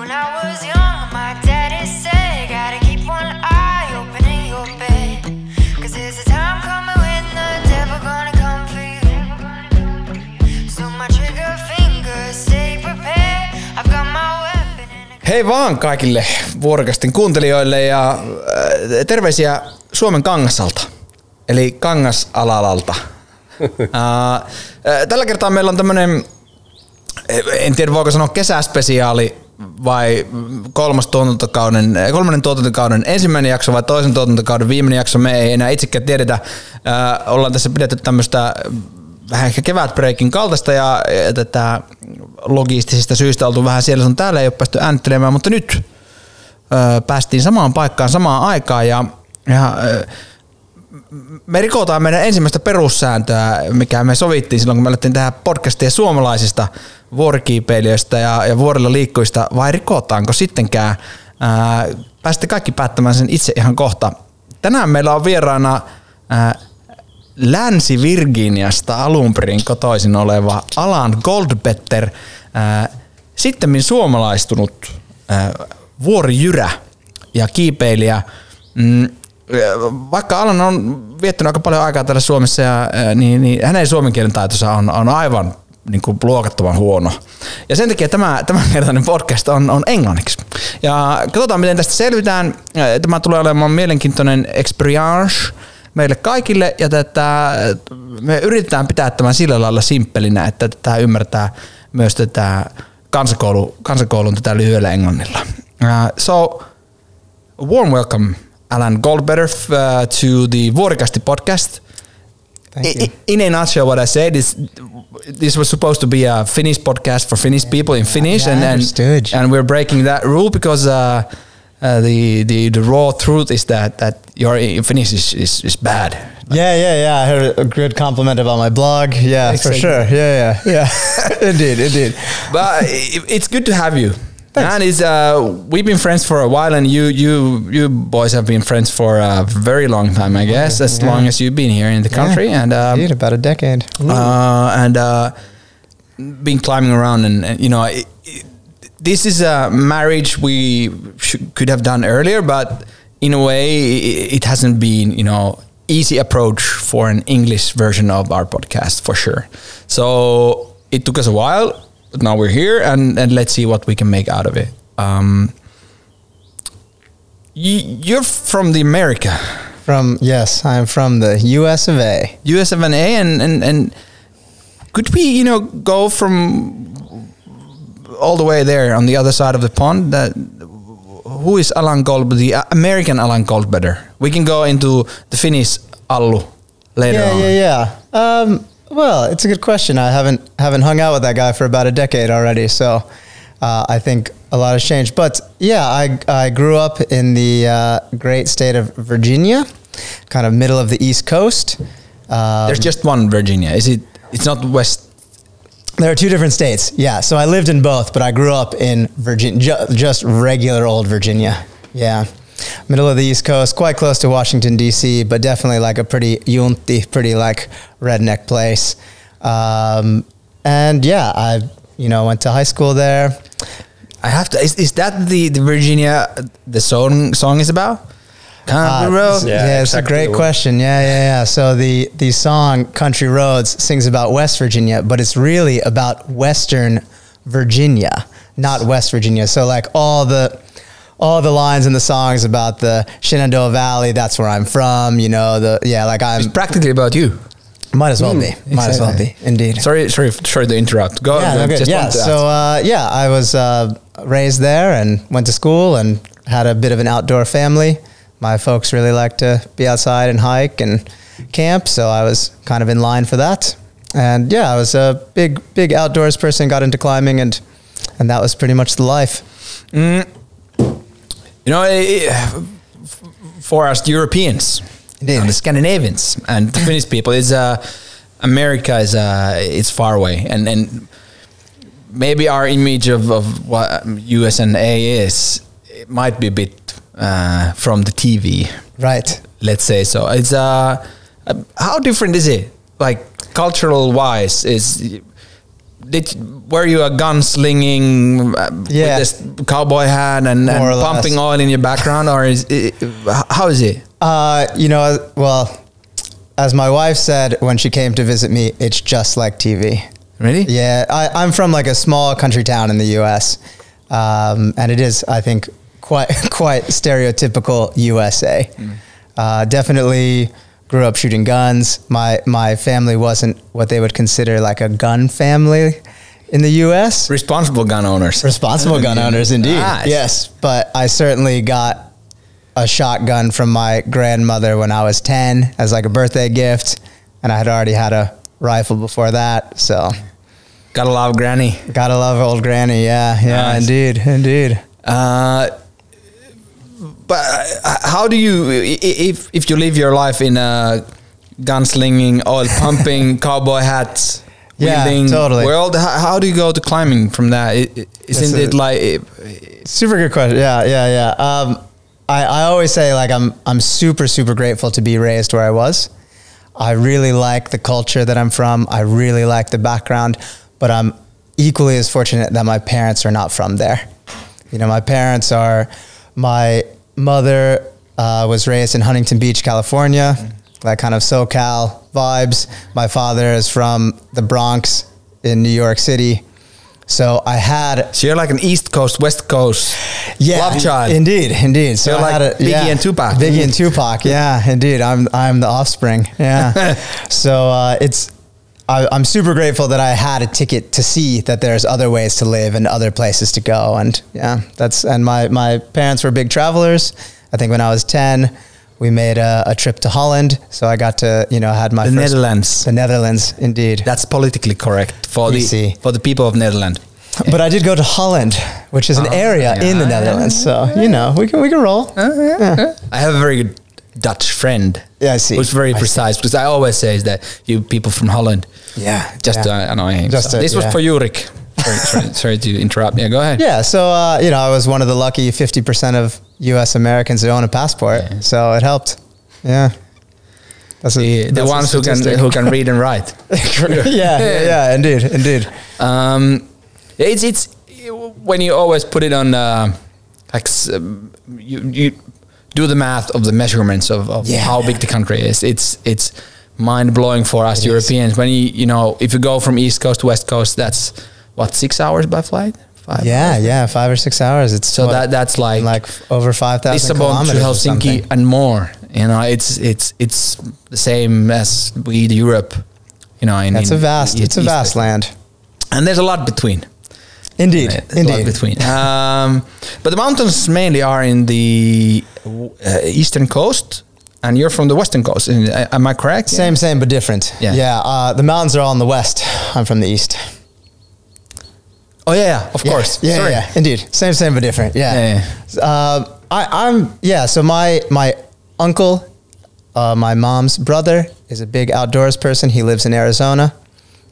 When I was young, my daddy said, gotta keep one eye open in your bed. Cause there's a time coming when the devil gonna come for you. So my trigger finger, stay prepared. I've got my weapon in a... Hei vaan kaikille Vuorokastin kuuntelijoille ja terveisiä Suomen Kangasalta, eli Kangasalalta. Tällä kertaa meillä on tämmönen, en tiedä voiko sanoa kesäspesiaali vai kolmannen tuotantokauden ensimmäinen jakso vai toisen tuotantokauden viimeinen jakso. Me ei enää itsekään tiedetä. Ollaan tässä pidetty tämmöistä vähän ehkä kevätbreikin kaltaista ja tätä logistisista syistä oltu vähän siellä sun täällä, ei ole päästy äänittelemään, mutta nyt päästiin samaan paikkaan samaan aikaan ja me rikotaan meidän ensimmäistä perussääntöä, mikä me sovittiin silloin, kun me alettiin tehdä podcastia suomalaisista vuorikiipeilijöistä ja vuorilla liikkujista, vai rikotaanko sittenkään? Pääsitte kaikki päättämään sen itse ihan kohta. Tänään meillä on vieraana Länsi-Virginiasta alun perin kotoisin oleva Alan Goldbetter, sittemmin suomalaistunut vuorijyrä ja kiipeilijä. Vaikka Alan on viettänyt aika paljon aikaa täällä Suomessa, niin hänen suomen kielen taitonsa on aivan niin kuin luokattoman huono. Ja sen takia tämänkertainen podcast on englanniksi. Ja katsotaan, miten tästä selvitään. Tämä tulee olemaan mielenkiintoinen experience meille kaikille, ja me yritetään pitää tämän sillä lailla simppelinä, että tätä ymmärtää myös tätä kansakoulun tätä lyhyellä englannilla. So, a warm welcome, Alan Goldbetter, to the Vuorokasti podcast. Thank you. In a nutshell, what I said is this was supposed to be a Finnish podcast for Finnish people in Finnish, and we're breaking that rule because the raw truth is that your Finnish is bad. Yeah. I heard a good compliment about my blog. Yeah, exactly. For sure. Yeah. Indeed. But it's good to have you. Thanks. And we've been friends for a while, and you boys have been friends for a very long time, I guess, as long as you've been here in the country. And indeed, about a decade. Been climbing around, and you know, this is a marriage we could have done earlier, but in a way, it hasn't been, you know, easy approach for an English version of our podcast for sure. So it took us a while. But now we're here, and let's see what we can make out of it. You're from the America. Yes, I'm from the US of A. US of A, and could we, you know, go from all the way there on the other side of the pond? Who is Alan Goldbetter, the American Alan Goldbetter? We can go into the Finnish Allu later on. Yeah. Well, it's a good question. I haven't hung out with that guy for about a decade already, so I think a lot has changed. But yeah, I grew up in the great state of Virginia, kind of middle of the East Coast. There's just one Virginia. It's not West? There are two different states. Yeah, so I lived in both, but I grew up in Virginia, just regular old Virginia. Yeah. Middle of the East Coast, quite close to Washington, D.C., but definitely like a pretty juntti, pretty like redneck place. And yeah, I went to high school there. I have to. Is that the Virginia the song is about? Country Roads. Yeah, it's exactly a great question. Yeah. So the song Country Roads sings about West Virginia, but it's really about Western Virginia, not West Virginia. So like all the lines in the songs about the Shenandoah Valley, that's where I'm from, you know, it's practically about you. Might as well be. Might as well be, indeed. Sorry to interrupt. Go. I was raised there and went to school and had a bit of an outdoor family. My folks really like to be outside and hike and camp, so I was kind of in line for that. And yeah, I was a big outdoors person, got into climbing, and that was pretty much the life. You know, for us Europeans, and the Scandinavians, and the Finnish people, America is it's far away, and maybe our image of what US and A is, it might be a bit from the TV, right? Let's say so. It's how different is it? Like cultural wise, is were you a gunslinging with this cowboy hat and pumping oil in your background, or how is it? Well, as my wife said when she came to visit me, it's just like TV. Really? Yeah, I'm from like a small country town in the U.S., and it is, I think, quite stereotypical USA. Definitely grew up shooting guns. My family wasn't what they would consider like a gun family in the U.S. Responsible gun owners. Responsible gun owners, indeed. Nice. Yes, but I certainly got a shotgun from my grandmother when I was 10 as like a birthday gift, and I had already had a rifle before that, so. Gotta love granny. Gotta love old granny, yeah, nice. Indeed. But how do you, if you live your life in a gunslinging, oil pumping, cowboy hats, wielding world, how do you go to climbing from that? Isn't it like... Super good question, yeah. I always say like I'm super grateful to be raised where I was. I really like the culture that I'm from. I really like the background, but I'm equally as fortunate that my parents are not from there. You know, my mother was raised in Huntington Beach, California, that kind of SoCal vibes. My father is from the Bronx in New York City. So you're like an East Coast, West Coast love child. Indeed. So you're like Biggie and Tupac. Biggie and Tupac, yeah, indeed. I'm the offspring, yeah. So I'm super grateful that I had a ticket to see that there's other ways to live and other places to go, and my parents were big travelers. I think when I was 10, we made a trip to Holland, so I got to, had my first... Netherlands. The Netherlands, indeed. That's politically correct for the people of Netherlands. But I did go to Holland, which is an area in the Netherlands, so, we can roll. I have a very good Dutch friend. Yeah, I see. Who's very precise, because I always say that you people from Holland. Yeah. Just to annoy him. This was for you, Rick. Sorry to interrupt. Yeah, go ahead. Yeah, so, I was one of the lucky 50% of U.S. Americans who own a passport, so it helped. Yeah. That's the ones who can read and write. yeah, indeed. It's when you always put it on, you do the math of the measurements of how big the country is. It's mind blowing for us Europeans. When if you go from East Coast to West Coast, that's what, 6 hours by flight? 5 hours? 5 or 6 hours. It's so that's like over 5,000 kilometers to Helsinki and more. It's the same as the Europe. It's a vast land, and there's a lot between. Indeed. A lot between. But the mountains mainly are in the eastern coast, and you're from the western coast. Am I correct? Same, but different. Yeah. The mountains are all in the west. I'm from the east. Oh yeah, of course. Yeah, indeed. Same, but different. Yeah. So my uncle, my mom's brother, is a big outdoors person. He lives in Arizona,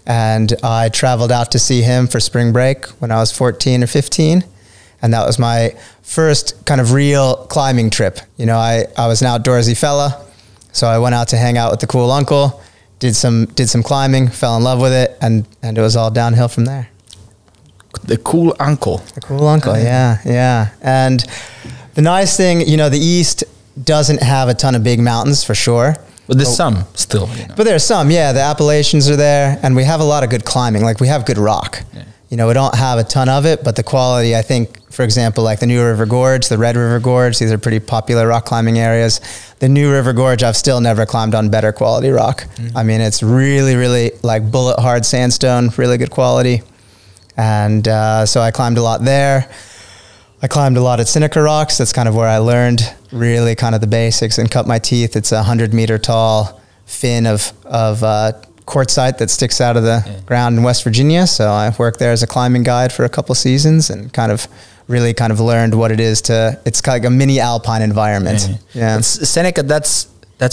and I traveled out to see him for spring break when I was 14 or 15, and that was my first kind of real climbing trip. I was an outdoorsy fella, so I went out to hang out with the cool uncle, did some climbing, fell in love with it, and it was all downhill from there. The cool uncle. Yeah. And the nice thing, the East doesn't have a ton of big mountains for sure. But there's some still. But there's some, the Appalachians are there, and we have a lot of good climbing. Like, we have good rock. Yeah. We don't have a ton of it, but the quality, I think, for example, like the New River Gorge, the Red River Gorge, these are pretty popular rock climbing areas. The New River Gorge, I've still never climbed on better quality rock. I mean, it's really, really like bullet hard sandstone, really good quality. And so I climbed a lot there. I climbed a lot at Seneca Rocks. That's kind of where I learned really kind of the basics and cut my teeth. It's a 100-meter tall fin of quartzite that sticks out of the ground in West Virginia. So I worked there as a climbing guide for a couple seasons and really learned what it is it's kind of like a mini alpine environment. Yeah. Seneca, that's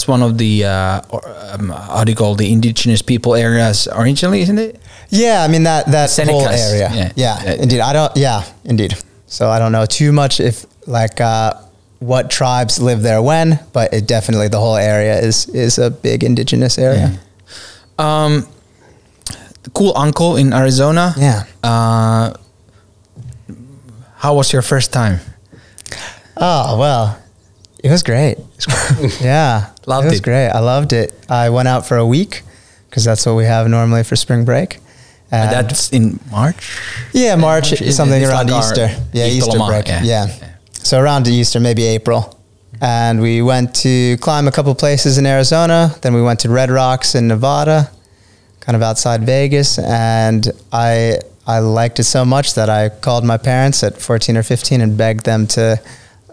one of the, how do you call the indigenous people areas originally, isn't it? Yeah, I mean that Senecas. whole area. Yeah, indeed. Indeed. So I don't know too much if what tribes live there when, but it definitely, the whole area is a big indigenous area. Yeah. cool uncle in Arizona. Yeah. How was your first time? Oh, well, it was great. Yeah. Loved it was it. great. I loved it. I went out for a week because that's what we have normally for spring break. That's in March? Yeah, March, something It's around like our Easter. Yeah, Easter Itärannikon, break. yeah. Yeah. So around Easter, maybe April. And we went to climb a couple places in Arizona. Then we went to Red Rocks in Nevada, kind of outside Vegas. And I liked it so much that I called my parents at 14 or 15 and begged them to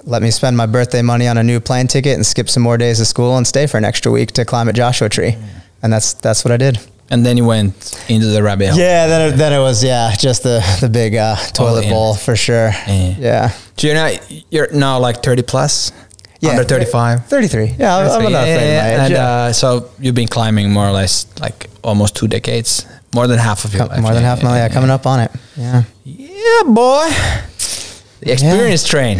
let me spend my birthday money on a new plane ticket and skip some more days of school and stay for an extra week to climb at Joshua Tree. And that's what I did. And then you went into the rabbit hole. Yeah, then it was just the big toilet bowl for sure. Yeah. So you're now like 30 plus? Yeah, Under 35? 33. Yeah, I'm not afraid of my age. And so you've been climbing more or less like almost 2 decades, more than half of your life. More than half my life, coming up on it. Yeah. Yeah, boy. The experience train.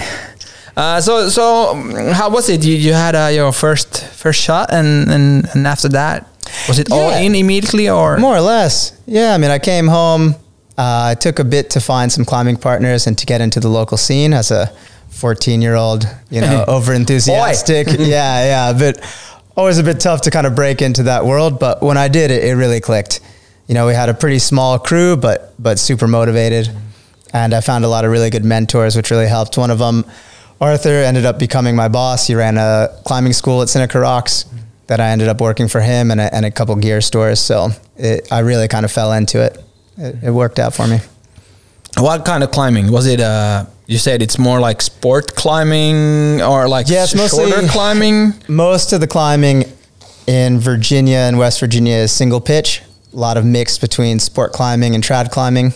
So how was it? You had your first shot, and after that, was it all in immediately, or more or less? Yeah, I mean, I came home. I took a bit to find some climbing partners and to get into the local scene as a 14-year-old, over enthusiastic. Yeah, but always a bit tough to kind of break into that world. But when I did, it really clicked. We had a pretty small crew, but super motivated, and I found a lot of really good mentors, which really helped. One of them, Arthur, ended up becoming my boss. He ran a climbing school at Seneca Rocks that I ended up working for him, and a couple gear stores. So I really kind of fell into it. It worked out for me. What kind of climbing? Was it, you said it's more like sport climbing or like shorter climbing? Most of the climbing in Virginia and West Virginia is single pitch. A lot of mix between sport climbing and trad climbing.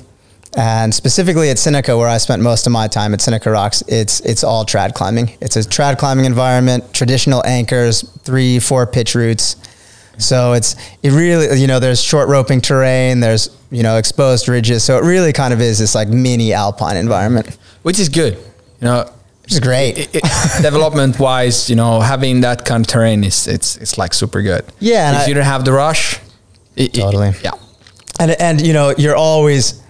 And specifically at Seneca, where I spent most of my time at Seneca Rocks, it's all trad climbing. It's a trad climbing environment, traditional anchors, 3-4 pitch routes. So it really, there's short roping terrain, there's, exposed ridges. So it really kind of is this like mini alpine environment. Which is good, Which is great. Development wise, having that kind of terrain it's like super good. Yeah. If you don't have the rush. Totally. Yeah. And you're always,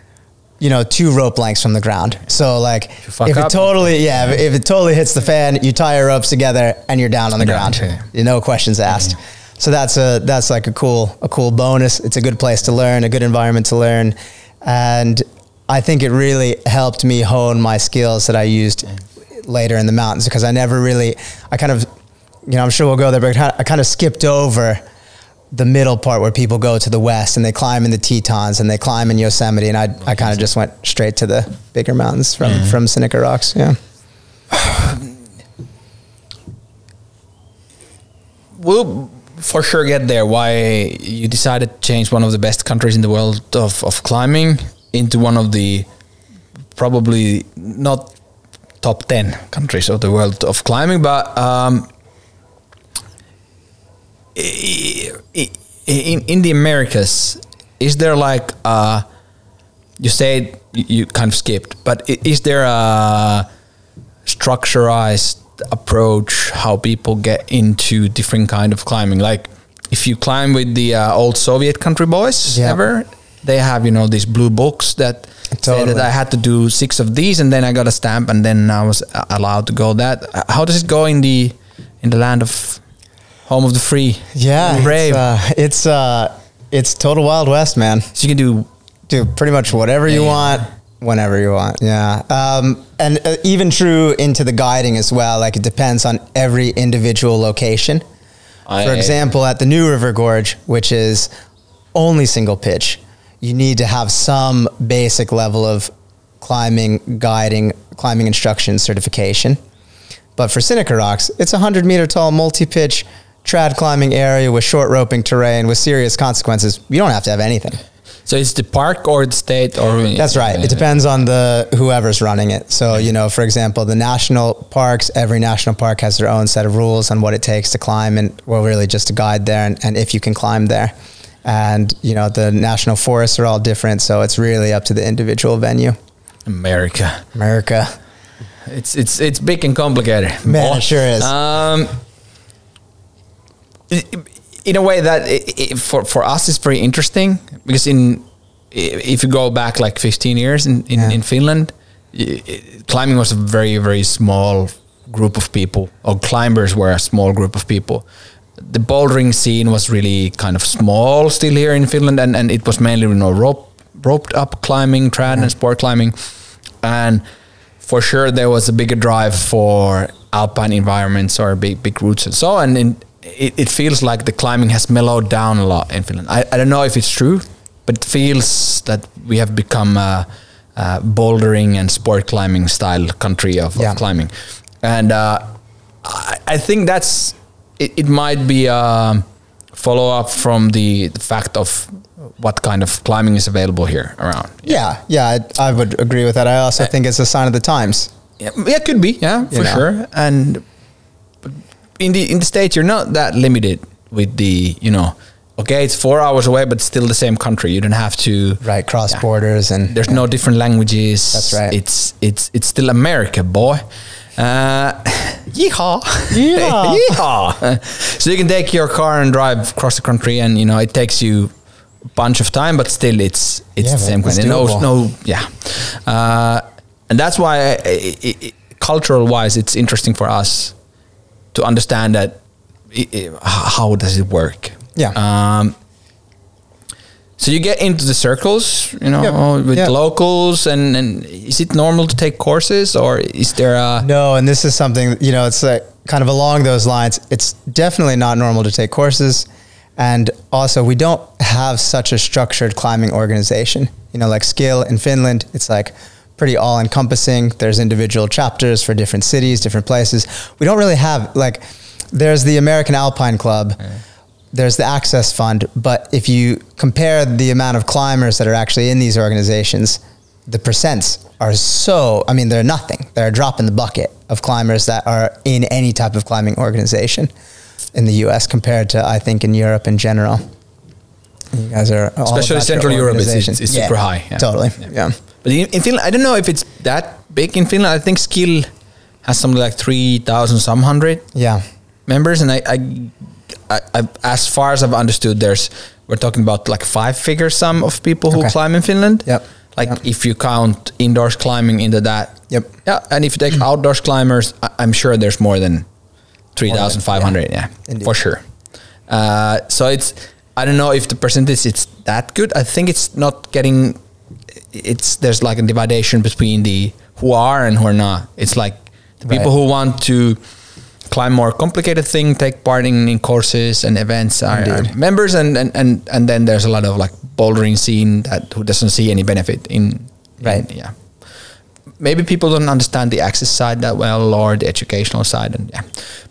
2 rope lengths from the ground. So like if it totally hits the fan, you tie your ropes together and you're down on the ground. No questions asked. Yeah. So that's like a cool bonus. It's a good place to learn, a good environment to learn. And I think it really helped me hone my skills that I used later in the mountains, because I kind of, I'm sure we'll go there, but I kind of skipped over the middle part where people go to the west and they climb in the Tetons and they climb in Yosemite. And I kind of just went straight to the bigger mountains from Seneca Rocks. Yeah. We'll for sure get there. Why you decided to change one of the best countries in the world of climbing into one of the probably not top 10 countries of the world of climbing, but in the Americas, is there like you said you kind of skipped, but is there a structurized approach how people get into different kind of climbing? Like if you climb with the old Soviet country boys they have these blue books that say that I had to do 6 of these and then I got a stamp and then I was allowed to go that. How does it go in the land of home of the free? Yeah, brave. It's total Wild West, man. So you can do pretty much whatever you want, whenever you want. Yeah. And even true into the guiding as well. Like it depends on every individual location. For example, at the New River Gorge, which is only single pitch, you need to have some basic level of climbing, guiding, climbing instruction certification. But for Seneca Rocks, it's a 100-meter tall multi-pitch trad climbing area with short roping terrain with serious consequences. You don't have to have anything. So it's the park or the state or... That's right. It depends on whoever's running it. So, for example, the national parks, every national park has their own set of rules on what it takes to climb and, well, really just to guide there and if you can climb there. And, the national forests are all different. So it's really up to the individual venue. America. It's big and complicated. Man, it sure is. In a way that for us is very interesting because in if you go back like 15 years in Finland, climbing was a very, very small group of people, or climbers were a small group of people. The bouldering scene was really kind of small still here in Finland, and it was mainly, you know, roped up climbing, trad and sport climbing. And for sure there was a bigger drive for alpine environments or big routes and so on. And it feels like the climbing has mellowed down a lot in Finland. I don't know if it's true, but it feels that we have become a bouldering and sport climbing style country of climbing. And I think it might be a follow-up from the fact of what kind of climbing is available here around. Yeah, I would agree with that. I also think it's a sign of the times. Yeah, it could be, for sure. And in the States, you're not that limited with the, you know, okay, it's 4 hours away, but still the same country. You don't have to cross borders, and there's no different languages. That's right. It's still America, boy. Yeehaw! Yeehaw! So you can take your car and drive across the country, and you know it takes you a bunch of time, but still it's the same kind. And that's why cultural wise, it's interesting for us to understand that how does it work. Yeah. So you get into the circles, you know, with the locals, and is it normal to take courses, or is there a... No, and this is something, you know, it's like kind of along those lines. It's definitely not normal to take courses. And also we don't have such a structured climbing organization. You know, like Skill in Finland, it's like pretty all encompassing. There's individual chapters for different cities, different places. We don't really have, like, there's the American Alpine Club, there's the Access Fund, but if you compare the amount of climbers that are actually in these organizations, the percents are so, I mean, they're nothing. They're a drop in the bucket of climbers that are in any type of climbing organization in the US compared to, I think, in Europe in general. You guys are all especially about Central Europe organization. is super high. Yeah. Totally. Yeah. But in Finland, I don't know if it's that big in Finland. I think Skill has something like 3,100 members, and I as far as I've understood, we're talking about like 5-figure sum of people who climb in Finland. Yep. If you count indoors climbing into that. Yep. Yeah. And if you take outdoors climbers, I'm sure there's more than 3,500. Yeah. For sure. So I don't know if the percentage is that good. I think it's not getting, there's like a dividation between the who are and who are not. It's like the people who want to climb more complicated thing, take part in courses and events are members, and then there's a lot of like bouldering scene who doesn't see any benefit in. Maybe people don't understand the access side that well, or the educational side, and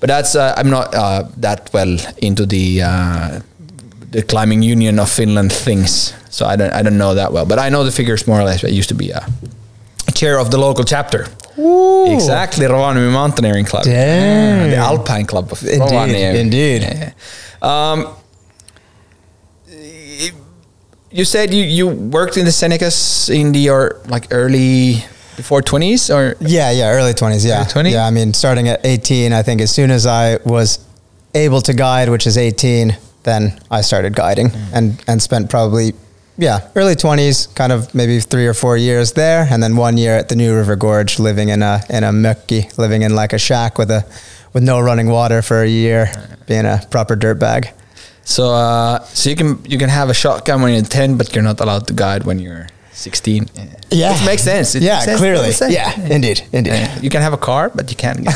but that's I'm not that well into the climbing union of Finland things, so I don't know that well, but I know the figures more or less. I used to be a chair of the local chapter. Ooh. Exactly, Rovaniemi Mountaineering Club. The Alpine Club of Rovaniemi. Indeed. You said you worked in the Senecas in your like early before 20s, or early 20s. Early 20s? I mean, starting at 18, I think as soon as I was able to guide, which is 18, then I started guiding and spent probably early 20s, kind of maybe 3 or 4 years there, and then 1 year at the New River Gorge, living in a mökki, living in like a shack with no running water for a year, being a proper dirtbag. So you can have a shotgun when you're 10, but you're not allowed to guide when you're 16. Yeah, it makes sense. It makes sense. Clearly. Yeah, indeed. You can have a car, but you can't.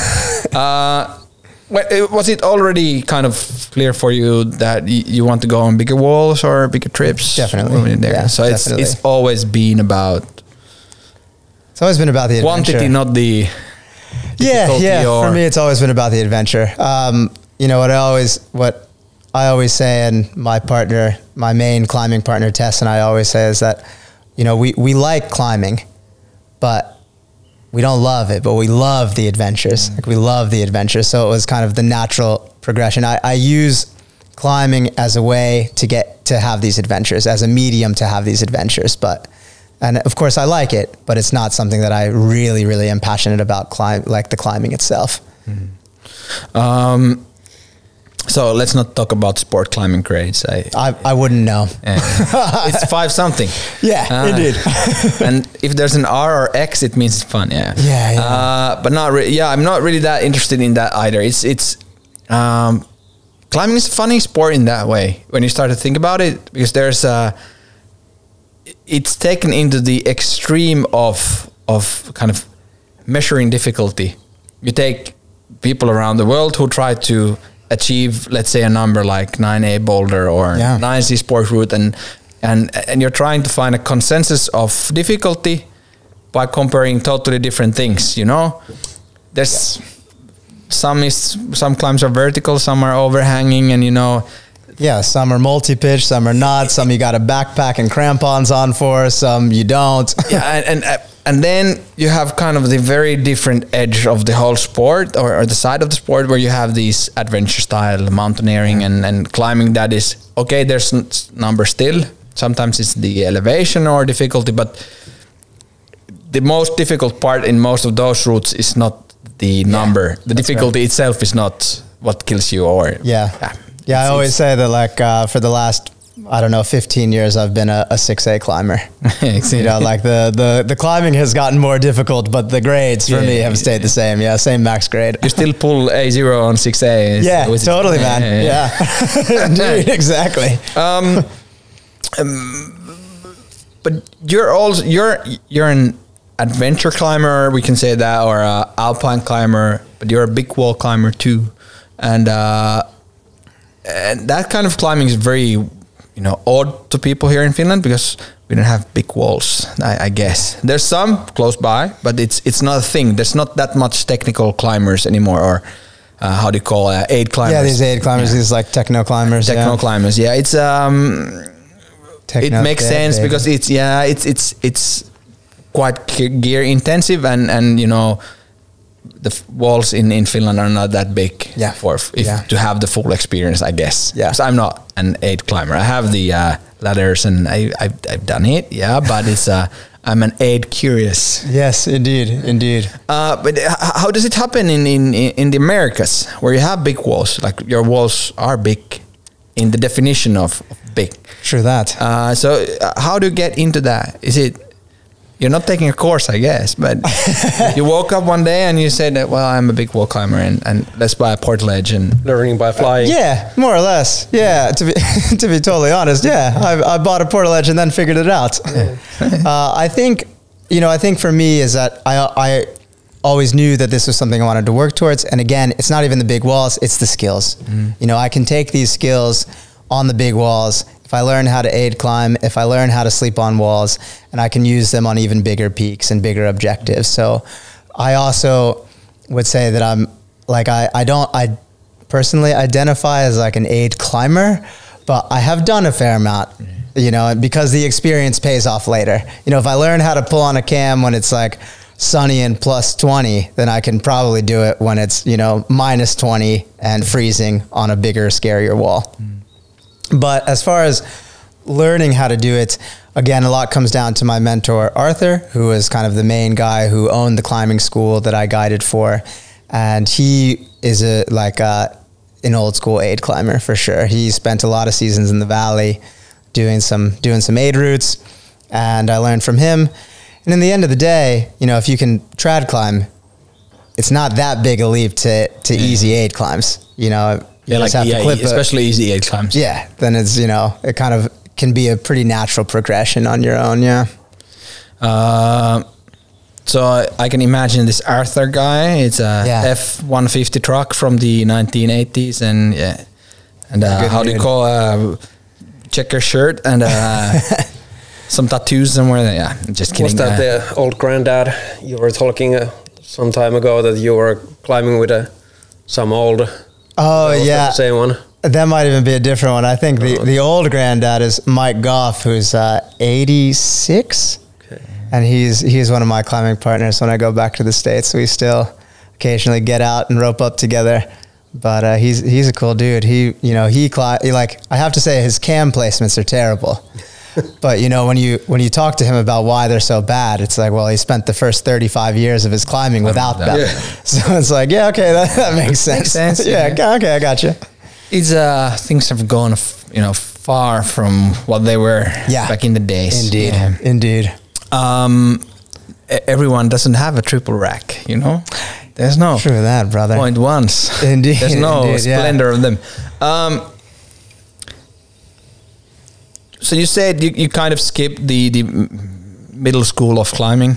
Was it already kind of clear for you that you want to go on bigger walls or bigger trips? Definitely. Yeah, so it's always been about... It's always been about the adventure. Quantity, not the... For me, it's always been about the adventure. You know, what I always say, and my main climbing partner, Tess, and I always say is that, you know, we like climbing, but we don't love it, but we love the adventures. Like, we love the adventures. So it was kind of the natural progression. I use climbing as a way to get to have these adventures, as a medium to have these adventures. And of course I like it, but it's not something that I really, really am passionate about, like the climbing itself. So let's not talk about sport climbing grades. I wouldn't know. It's 5 something. Yeah, indeed. And if there's an R or X, it means it's fun. Yeah. Yeah. But not really. Yeah, I'm not really that interested in that either. It's climbing is a funny sport in that way when you start to think about it, because there's it's taken into the extreme of kind of measuring difficulty. You take people around the world who try to achieve, let's say, a number like 9A boulder or 9C sport route, and you're trying to find a consensus of difficulty by comparing totally different things. You know, there's some climbs are vertical, some are overhanging, and you know. Yeah, some are multi-pitch, some are not. Some you got a backpack and crampons on for, some you don't. Yeah, and then you have kind of the very different edge of the whole sport, or the side of the sport where you have these adventure style mountaineering and climbing that is, okay, there's number still. Sometimes it's the elevation or difficulty, but the most difficult part in most of those routes is not the number. The difficulty itself is not what kills you, or Yeah, I always say that, like, for the last, I don't know, 15 years, I've been a 6A climber. You know, like the climbing has gotten more difficult, but the grades for me have stayed the same. Yeah, same max grade. You still pull A0 on 6A. Yeah, totally, man. Yeah. Indeed, exactly. But you're an adventure climber, we can say that, or a alpine climber, but you're a big wall climber too. And that kind of climbing is very, you know, odd to people here in Finland, because we don't have big walls, I guess. There's some close by, but it's not a thing. There's not that much technical climbers anymore, or how do you call aid climbers? Yeah, these aid climbers, these like techno climbers. Climbers, yeah. It's it makes sense because it's quite gear intensive, and you know, the walls in Finland are not that big to have the full experience, I guess. Yeah. Because I'm not an aid climber. I have the ladders and I've done it. Yeah, but it's I'm an aid curious. Yes, indeed. But how does it happen in the Americas, where you have big walls? Like, your walls are big in the definition of big. True that. So how do you get into that? Is it, you're not taking a course, I guess, but you woke up one day and you said that, well, I'm a big wall climber and let's buy a portaledge and learning by flying. Yeah, more or less. Yeah, to be totally honest, I bought a portaledge and then figured it out. I think for me is that I always knew that this was something I wanted to work towards. And again, it's not even the big walls, it's the skills. You know, I can take these skills on the big walls. If I learn how to aid climb, if I learn how to sleep on walls, and I can use them on even bigger peaks and bigger objectives. So I also would say that I'm like, I personally identify as like an aid climber, but I have done a fair amount, you know, because the experience pays off later. You know, if I learn how to pull on a cam when it's like sunny and plus 20, then I can probably do it when it's, you know, minus 20 and freezing on a bigger, scarier wall. But as far as learning how to do it, again, a lot comes down to my mentor, Arthur, who is kind of the main guy who owned the climbing school that I guided for. And he is an old school aid climber for sure. He spent a lot of seasons in the valley doing some aid routes, and I learned from him. And in the end of the day, you know, if you can trad climb, it's not that big a leap to easy aid climbs, you know. You just have to clip especially easy aid climbs. Yeah, then it's, you know, it kind of can be a pretty natural progression on your own. Yeah. So I can imagine this Arthur guy. It's a F-150 truck from the 1980s, and how do you call checker shirt and some tattoos somewhere. Yeah, just kidding. Was that the old granddad you were talking some time ago, that you were climbing with some old? Oh yeah, the same one. That might even be a different one. I think the old granddad is Mike Goff, who's 86, and he's one of my climbing partners. When I go back to the States, we still occasionally get out and rope up together. But he's a cool dude. He like, I have to say his cam placements are terrible. But you know, when you talk to him about why they're so bad, it's like, well, he spent the first 35 years of his climbing without them. Yeah. So it's like, yeah, okay, that makes sense. Makes sense. Yeah, okay, I got you. It's things have gone, far from what they were back in the days. Indeed, Yeah. indeed. Everyone doesn't have a triple rack, There's no True that, brother. point ones. Indeed, There's no indeed, yeah. splendor of them. So you said you kind of skipped the middle school of climbing.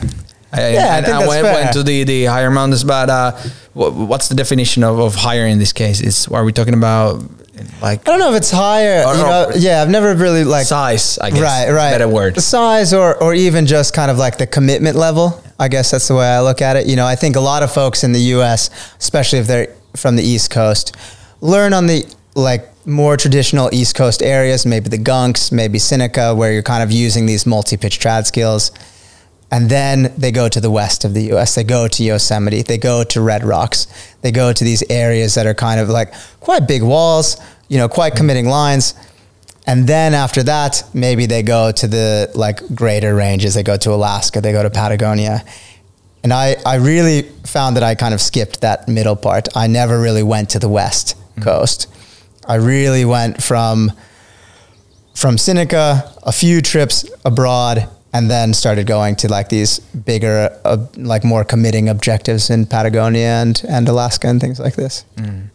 I think that's went fair. to the higher mountains, but what's the definition of higher in this case? Are we talking about like I don't know if it's higher. I've never really size, I guess. Right. Better word. The size or even just kind of like the commitment level. I guess that's the way I look at it. I think a lot of folks in the US, especially if they're from the East Coast, learn on the more traditional East Coast areas, maybe the Gunks, maybe Seneca, where you're kind of using these multi-pitch trad skills. And then they go to the west of the US. They go to Yosemite. They go to Red Rocks. They go to these areas that are kind of like quite big walls, quite committing lines. And then after that, maybe they go to the greater ranges. They go to Alaska. They go to Patagonia. And I really found that I kind of skipped that middle part. I never really went to the west coast. I really went from Seneca, a few trips abroad, and then started going to these bigger, more committing objectives in Patagonia and Alaska and things like this. Mm.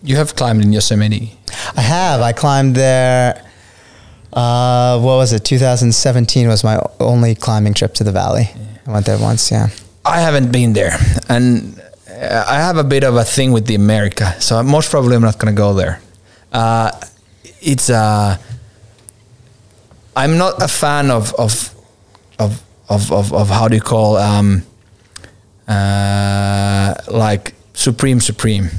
You have climbed in Yosemite. I have. I climbed there. What was it? 2017 was my only climbing trip to the valley. Yeah. I went there once. Yeah. I haven't been there, and I have a bit of a thing with the America, so most probably I'm not going to go there. I'm not a fan of how do you call supreme.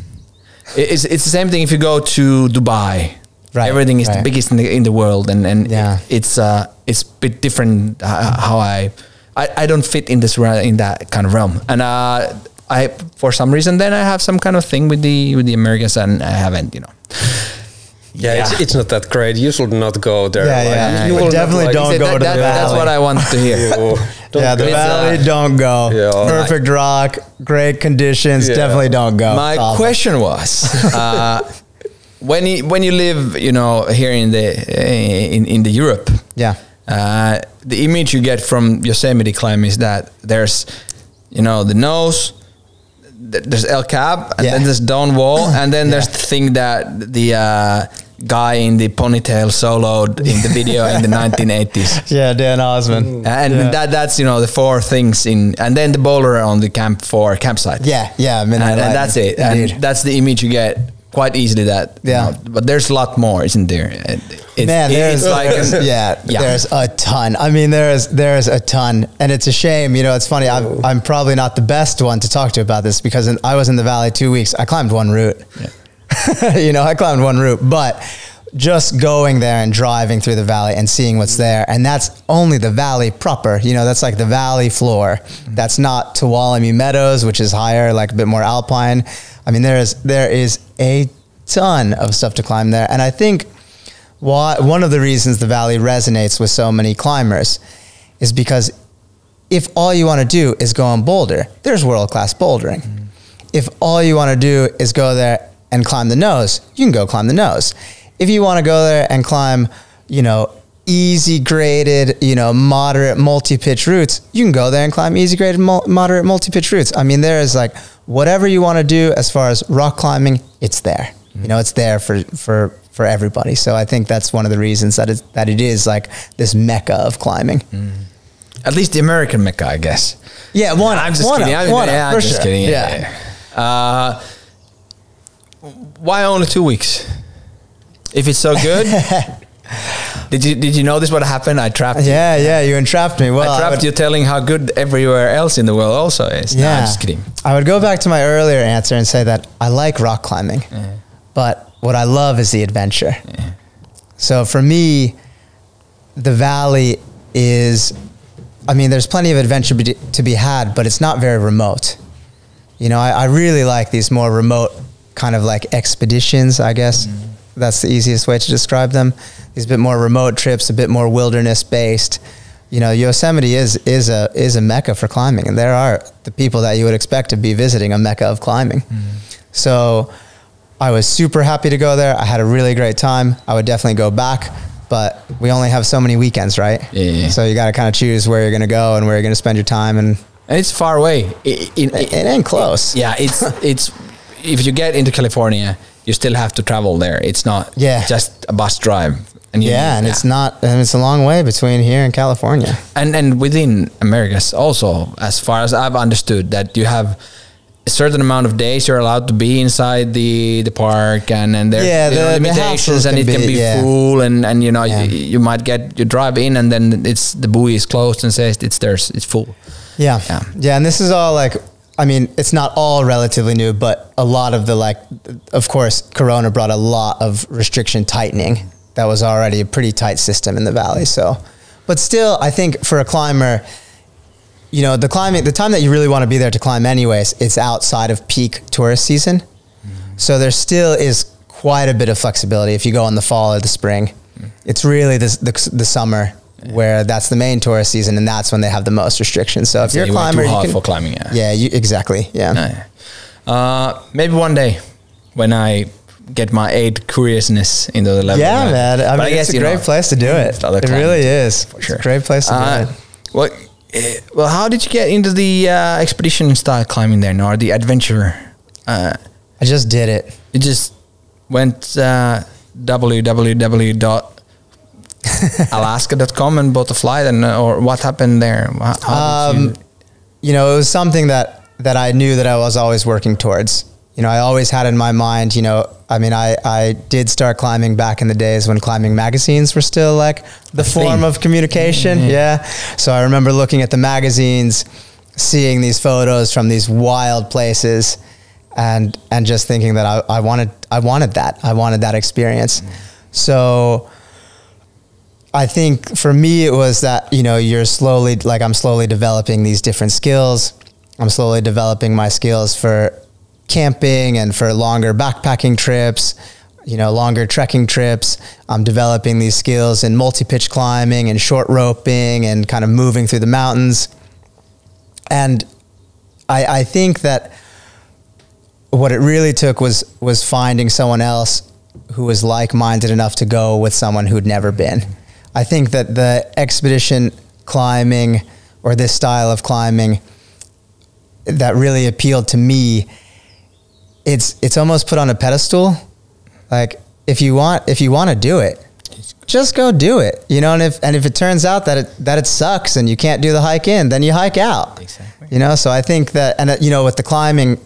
It's the same thing if you go to Dubai. Right. Everything is the biggest in the world, and it's a bit different. How I don't fit in that kind of realm, and I for some reason then I have some kind of thing with the Americans, and I haven't. Yeah, it's not that great. You should not go there. You will definitely don't go to the valley. That's what I want to hear. The valley, don't go. Yeah, perfect rock, great conditions. Definitely don't go. My question was, when you live, here in the Europe, the image you get from Yosemite climb is that there's, the nose. There's El Cap, and then there's Dawn Wall, and then there's the thing that the guy in the ponytail soloed in the video in the 1980s. Yeah, Dan Osmond. And that's the four things and then the bowler on the campsite. Yeah, and that's it. Indeed. And that's the image you get quite easily. But there's a lot more, isn't there? There's a ton. I mean, there's a ton, and it's a shame. It's funny. I'm probably not the best one to talk to about this because I was in the valley 2 weeks. I climbed one route. Yeah. I climbed one route, but just going there and driving through the valley and seeing what's there, and that's only the valley proper. That's like the valley floor. That's not Tuolumne Meadows, which is higher, like a bit more alpine. I mean, there is a ton of stuff to climb there, and I think one of the reasons the valley resonates with so many climbers is because if all you want to do is go and boulder, there's world-class bouldering. Mm. If all you want to do is go there and climb the nose, you can go climb the nose. If you want to go there and climb, easy graded, moderate multi-pitch routes, you can go there and climb easy graded moderate multi-pitch routes. I mean, there is whatever you want to do as far as rock climbing, it's there. Mm. It's there for everybody. So I think that's one of the reasons that it is this mecca of climbing. Mm. At least the American mecca, I guess. Yeah, I'm just kidding. I'm just kidding. Yeah. Why only 2 weeks? If it's so good. Did you notice what happened? I trapped you. Yeah, you entrapped me. Well, I trapped you telling how good everywhere else in the world also is. Yeah. No, I'm just kidding. I would go back to my earlier answer and say that I like rock climbing, but what I love is the adventure. Yeah. So for me, the valley is, there's plenty of adventure to be had, but it's not very remote. I really like these more remote kind of expeditions, I guess. Mm. That's the easiest way to describe them. These bit more remote trips, a bit more wilderness based. Yosemite is a mecca for climbing, and there are the people that you would expect to be visiting a mecca of climbing. Mm. So I was super happy to go there. I had a really great time. I would definitely go back, but we only have so many weekends, right? Yeah. So you got to kind of choose where you're going to go and where you're going to spend your time. And it's far away. It ain't close. Yeah, it's if you get into California, you still have to travel there. It's not just a bus drive. And it's not, and it's a long way between here and California. And within Americas also, as far as I've understood, that you have a certain amount of days you're allowed to be inside the park, and there are limitations, and it can be full, and you know you might you drive in, and then the buoy is closed and says it's full. Yeah, and this is all like, I mean, it's not all relatively new, but a lot of of course, Corona brought a lot of restriction tightening. That was already a pretty tight system in the valley. So, but still, I think for a climber, you know, the time that you really want to be there to climb anyways, it's outside of peak tourist season. So there still is quite a bit of flexibility if you go in the fall or the spring. It's really the summer where that's the main tourist season, and that's when they have the most restrictions. So if you're a climber, too hot for climbing. Exactly. Maybe one day when I get my 8 curiousness into the level. Yeah, man. I mean, it's a great place to do it. It really is. For sure. It's a great place to do it. Well, how did you get into the expedition style climbing there, or the adventure? I just did it. You just went www.alaska.com and bought a flight, or what happened there? How did you know, it was something that I knew that I was always working towards. You know, I always had in my mind, you know, I mean, I did start climbing back in the days when climbing magazines were still like the form of communication. Yeah. So I remember looking at the magazines, seeing these photos from these wild places, and just thinking that I wanted that experience. So I think for me, it was that, you know, I'm slowly developing these different skills. I'm slowly developing my skills for camping and for longer backpacking trips, you know, longer trekking trips. I'm developing these skills in multi-pitch climbing and short roping and kind of moving through the mountains. And I think that what it really took was finding someone else who was like-minded enough to go with someone who'd never been. I think that the expedition climbing, or this style of climbing, that really appealed to me, it's almost put on a pedestal. Like, if you want to do it, just go do it, you know. And if it turns out that it sucks and you can't do the hike in, then you hike out. Exactly. You know, so I think that, and you know, with the climbing,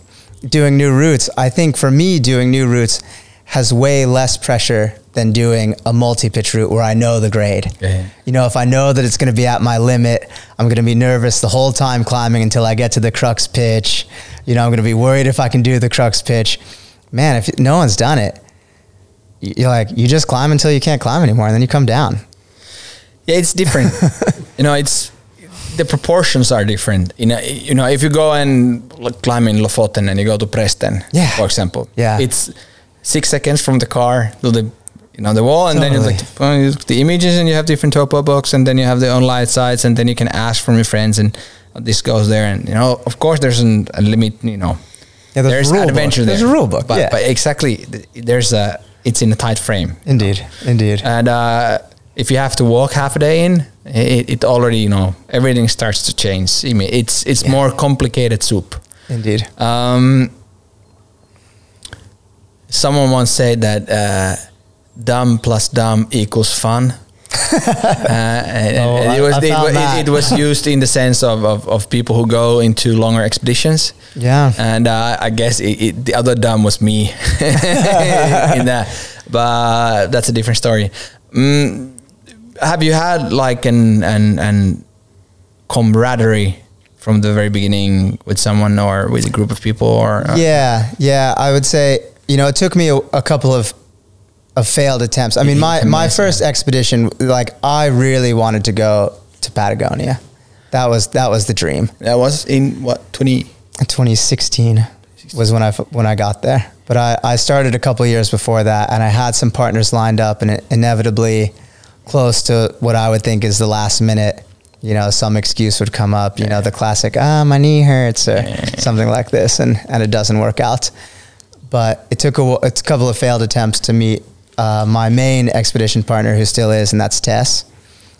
doing new routes, I think for me, doing new routes has way less pressure than doing a multi-pitch route where I know the grade. Yeah. You know, if I know that it's going to be at my limit, I'm going to be nervous the whole time climbing until I get to the crux pitch. You know, I'm going to be worried if I can do the crux pitch. Man, if no one's done it, you just climb until you can't climb anymore, and then you come down. Yeah, it's different. You know, the proportions are different. You know, if you go and climb in Lofoten and you go to Preston, for example, it's 6 seconds from the car to the wall, and then you look the images, and you have different topo books, and then you have the online sites, and then you can ask from your friends, and this goes there, and you know, of course, there's a limit. You know, there's an adventure there. There's a rule book, but exactly, it's in a tight frame. Indeed. And if you have to walk half a day in, it already, you know, everything starts to change. I mean, it's more complicated soup. Indeed. Someone once said that dumb plus dumb equals fun. It was used in the sense of people who go into longer expeditions. Yeah. And I guess the other dumb was me in that. But that's a different story. Have you had like an camaraderie from the very beginning with someone or with a group of people? Or Yeah, I would say, you know, it took me a couple of failed attempts. I mean, my first expedition, like, I really wanted to go to Patagonia. That was the dream. That was in what, 2016 was when I got there. But I started a couple of years before that, and I had some partners lined up, and inevitably, close to what I would think is the last minute, you know, some excuse would come up, you know, the classic, my knee hurts, or something like this, and it doesn't work out. but it took a couple of failed attempts to meet my main expedition partner, who still is, and that's Tess.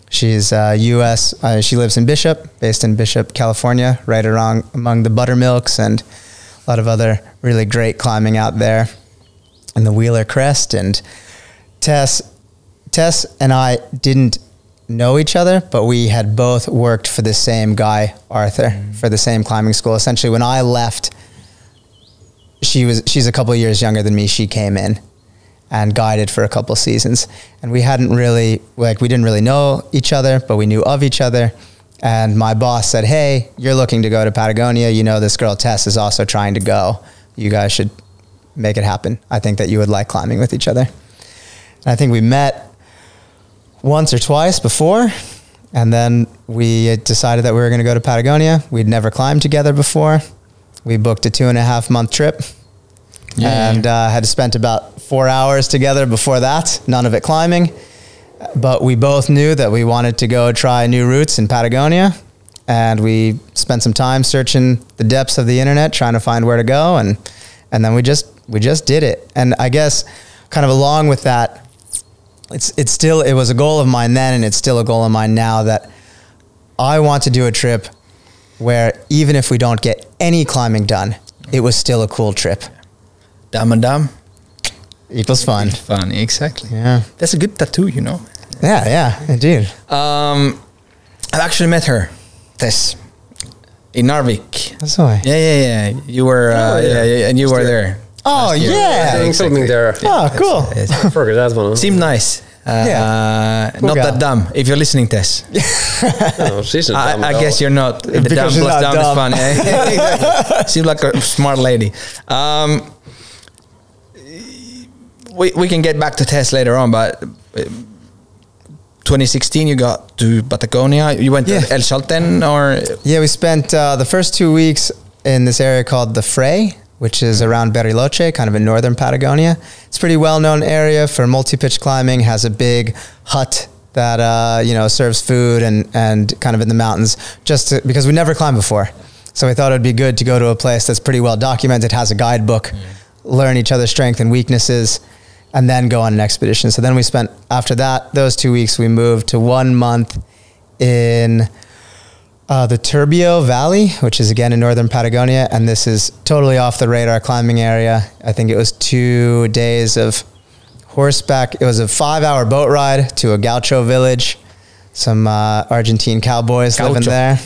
She's U.S. She lives in based in Bishop, California, right around among the buttermilks and a lot of other really great climbing out there in the Wheeler Crest. And Tess and I didn't know each other, but we had both worked for the same guy, Arthur, for the same climbing school. Essentially, when I left, she's a couple of years younger than me. She came in and guided for a couple seasons, and we didn't really know each other, but we knew of each other. And my boss said, "Hey, you're looking to go to Patagonia. You know, this girl Tess is also trying to go. You guys should make it happen. I think that you would like climbing with each other." And I think we met once or twice before, and then we decided that we were going to go to Patagonia. We'd never climbed together before. We booked a 2.5 month trip, and had spent about 4 hours together before that, none of it climbing. But we both knew that we wanted to go try new routes in Patagonia, and we spent some time searching the depths of the internet, trying to find where to go, and then we just did it. And I guess kind of along with that, it was a goal of mine then, and it's still a goal of mine now, that I want to do a trip where even if we don't get any climbing done, it was still a cool trip. Dumb and dumb equals fun. Fun, exactly. Yeah. That's a good tattoo, you know. Yeah, indeed. I've actually met her, Tess, in Narvik. That's why. Yeah. You were, and you were there. Oh, yeah. Doing something there. Oh, cool. I forgot that one. Seemed nice. Not that dumb. If you're listening, Tess. No, she's not dumb I at guess all. you're not. The dumb she's plus not dumb is dumb. fun. Exactly. Seems like a smart lady. We can get back to Tess later on, but 2016 you got to Patagonia. You went to El Chalten, or? Yeah, we spent the first 2 weeks in this area called the Frey, which is around Bariloche, kind of in northern Patagonia. It's a pretty well-known area for multi-pitch climbing, has a big hut that serves food and kind of in the mountains, because we never climbed before. So we thought it'd be good to go to a place that's pretty well documented, has a guidebook, learn each other's strengths and weaknesses, and then go on an expedition. So then we spent, after that, those 2 weeks, we moved to 1 month in the Turbio Valley, which is again in northern Patagonia, and this is totally off the radar climbing area. I think it was 2 days of horseback. It was a 5-hour boat ride to a gaucho village. Some Argentine cowboys living there.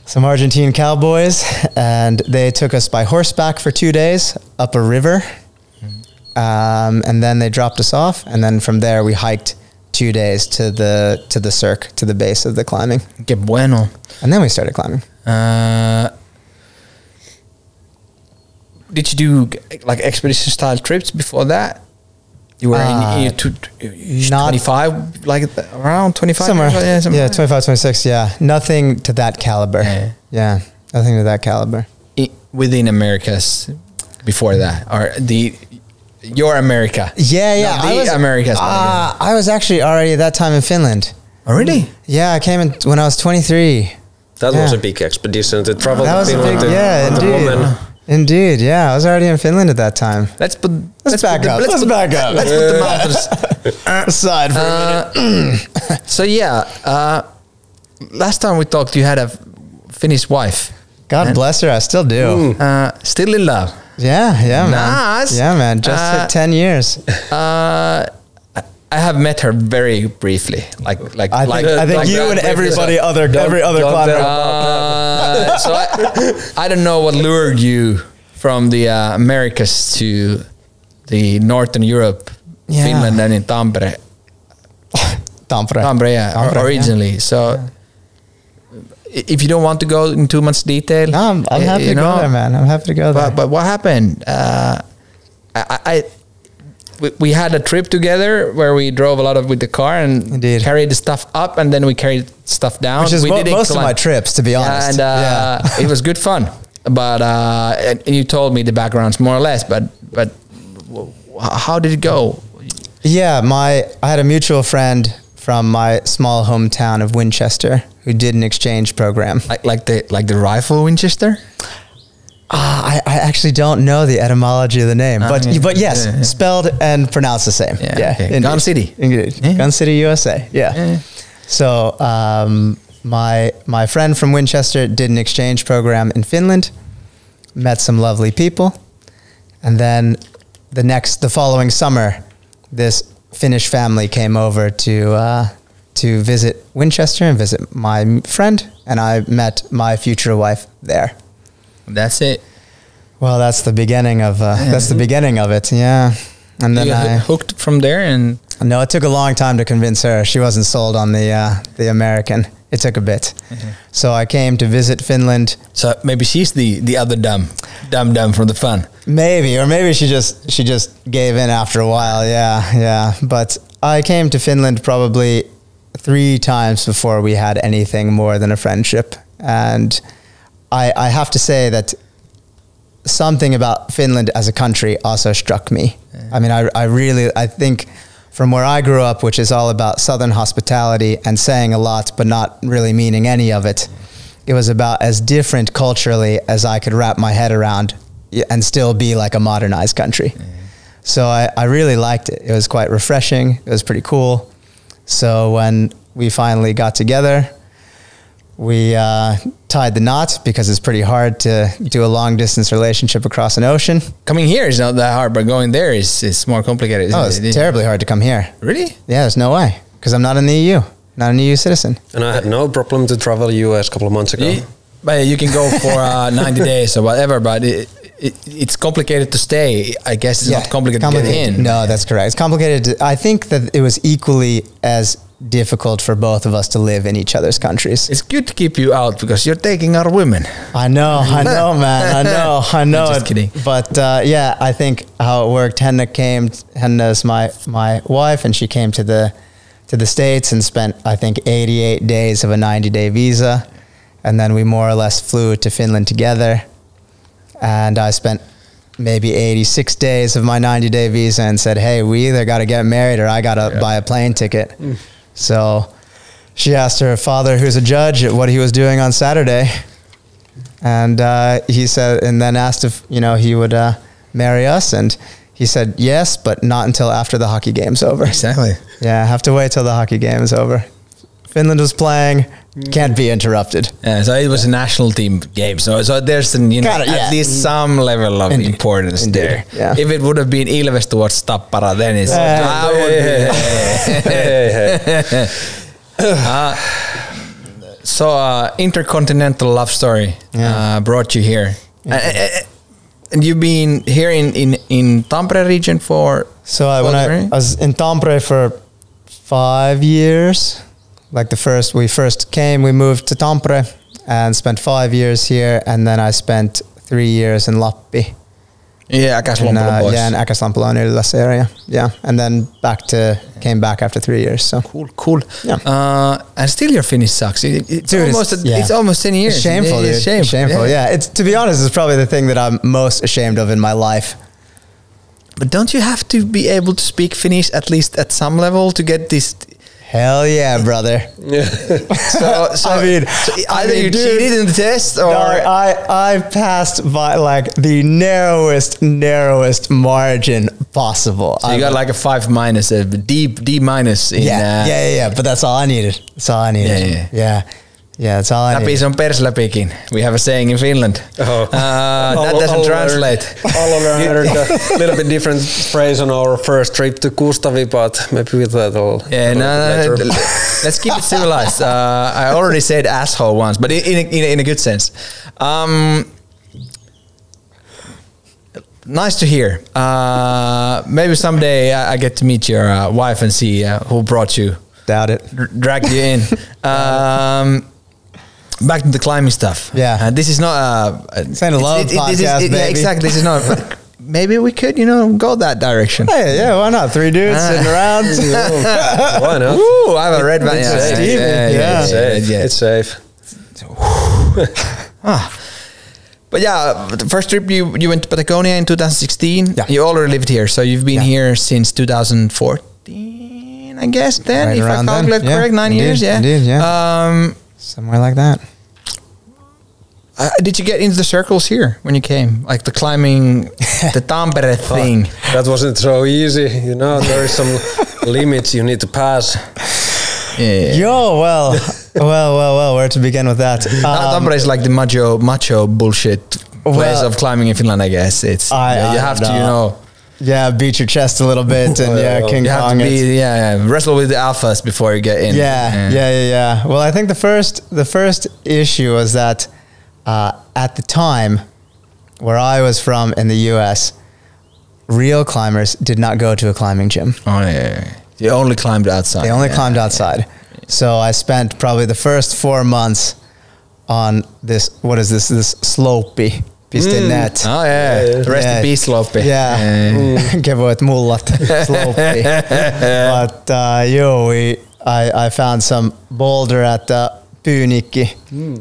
Some Argentine cowboys, and they took us by horseback for 2 days up a river, and then they dropped us off, and then from there we hiked 2 days to the cirque, to the base of the climbing. Que bueno. And then we started climbing. Did you do like expedition style trips before that? You were in 25, like around 25? Somewhere. Somewhere. 25, 26, yeah. Nothing to that caliber. Yeah, nothing to that caliber. Within Americas before that, or your America? Yeah. Americas. I was actually already at that time in Finland. Oh, really? Yeah, I came in when I was 23. That was a big expedition to travel That to was Finland. indeed. Indeed, yeah. I was already in Finland at that time. Let's back up. Let's put the mountains aside for a minute. So last time we talked, you had a Finnish wife. God bless her. I still do. Still in love. Yeah, man. Nice. Yeah, man. Just hit 10 years. I have met her very briefly. I think you and every other climber. So I don't know what lured you from the Americas to the Northern Europe, Finland, and in Tampere. Tampere, originally. Yeah. So if you don't want to go in too much detail, no, I'm happy to go there, man. I'm happy to go there. But what happened? We had a trip together where we drove a lot with the car and carried the stuff up, and then we carried stuff down. Which is most of my trips, to be honest. And it was good fun. But and you told me the backgrounds more or less. But how did it go? Yeah, I had a mutual friend from my small hometown of Winchester who did an exchange program. Like the rifle Winchester. I actually don't know the etymology of the name, but yes, spelled and pronounced the same. Yeah, okay. Gun City. Indeed. Yeah. Gun City, USA. Yeah. So my friend from Winchester did an exchange program in Finland, met some lovely people, and then the following summer, this Finnish family came over to visit Winchester and visit my friend, and I met my future wife there. That's it. Well, that's the beginning of it. Yeah, and then I hooked from there, and no, it took a long time to convince her. She wasn't sold on the American. It took a bit. So I came to visit Finland. So maybe she's the other dumb from the fun. Maybe, or maybe she just gave in after a while. Yeah. But I came to Finland probably 3 times before we had anything more than a friendship, and I have to say that something about Finland as a country also struck me. I mean, I think from where I grew up, which is all about Southern hospitality and saying a lot, but not really meaning any of it, it was about as different culturally as I could wrap my head around and still be like a modernized country. So I really liked it. It was quite refreshing. It was pretty cool. So when we finally got together, we tied the knot because it's pretty hard to do a long distance relationship across an ocean. Coming here is not that hard, but going there is more complicated. It's terribly hard to come here. Really? Yeah, there's no way, because I'm not in the EU, not an EU citizen. And I had no problem to travel US a couple of months ago. But you can go for 90 days or whatever, but it's complicated to stay. I guess it's not complicated to get in. No, that's correct. It's complicated. I think that it was equally as difficult for both of us to live in each other's countries. It's good to keep you out because you're taking our women. I know, man. I know. Just kidding. But I think how it worked. Henna is my wife, and she came to the States and spent, I think, 88 days of a 90-day visa, and then we more or less flew to Finland together. And I spent maybe 86 days of my 90-day visa and said, hey, we either got to get married or I got to buy a plane ticket. So she asked her father, who's a judge, what he was doing on Saturday. And he said, and then asked if, he would marry us. And he said, yes, but not until after the hockey game's over. Exactly. Yeah, have to wait till the hockey game is over. Finland was playing, can't be interrupted. Yeah, so it was a national team game. So there's at least some level of importance there. Yeah. If it would have been Ilves towards Tappara, then it's... So intercontinental love story brought you here. And you've been here in Tampere region for... So I was in Tampere for 5 years. Like we first came, we moved to Tampere and spent 5 years here, and then I spent 3 years in Lappi. Yeah, Äkäslampalo boys. Yeah, in Äkäslampalo in Ylläs area. Yeah, and then came back after 3 years. So cool. Yeah. And still your Finnish sucks. It's almost 10 years. It's shameful, dude. It's shameful. Yeah. It's, to be honest, it's probably the thing that I'm most ashamed of in my life. But don't you have to be able to speak Finnish at least at some level to get this? Hell yeah, brother. So either you cheated in the test or... I passed by like the narrowest margin possible. So you got like a 5 minus, a D minus. Yeah. But that's all I needed. Yeah, that's all I needed. Läpi se on persläpikin. We have a saying in Finland. That doesn't translate. All learned a little bit different phrase on our first trip to Kustavi, but maybe with that all. Yeah, no, let's keep it civilized. I already said asshole once, but in a good sense. Nice to hear. Maybe someday I get to meet your wife and see who brought you. Doubt it. Dragged you in. Back to the climbing stuff. Yeah. This is not it's not a love podcast, baby. Yeah, exactly. This is not... Maybe we could, go that direction. Hey, yeah, why not? 3 dudes sitting around. Why not? Ooh, I have a red van. It's safe. But yeah, the first trip you went to Patagonia in 2016. Yeah. You already lived here, so you've been here since 2014, I guess. Then, right, if I calculate correct, 9 years. Yeah, indeed, yeah. Somewhere like that. did you get into the circles here when you came? Like the climbing, the Tampere thing. That wasn't so easy, you know. There is some limits you need to pass. Yeah. Yo, well, where to begin with that? Tampere is like the macho bullshit place of climbing in Finland, I guess. It's you have to, you know. Yeah, beat your chest a little bit and King you have Kong. To be, wrestle with the alphas before you get in. Yeah. Well, I think the first issue was that at the time where I was from in the US, real climbers did not go to a climbing gym. Oh yeah. They only climbed outside. They only climbed outside. Yeah. So I spent probably the first 4 months on this, what is this slopey. Net. Oh yeah. Rest in peace, Slopey. Yeah. Kevoit mullat, Slopey. But I found some boulder at Pyynikki,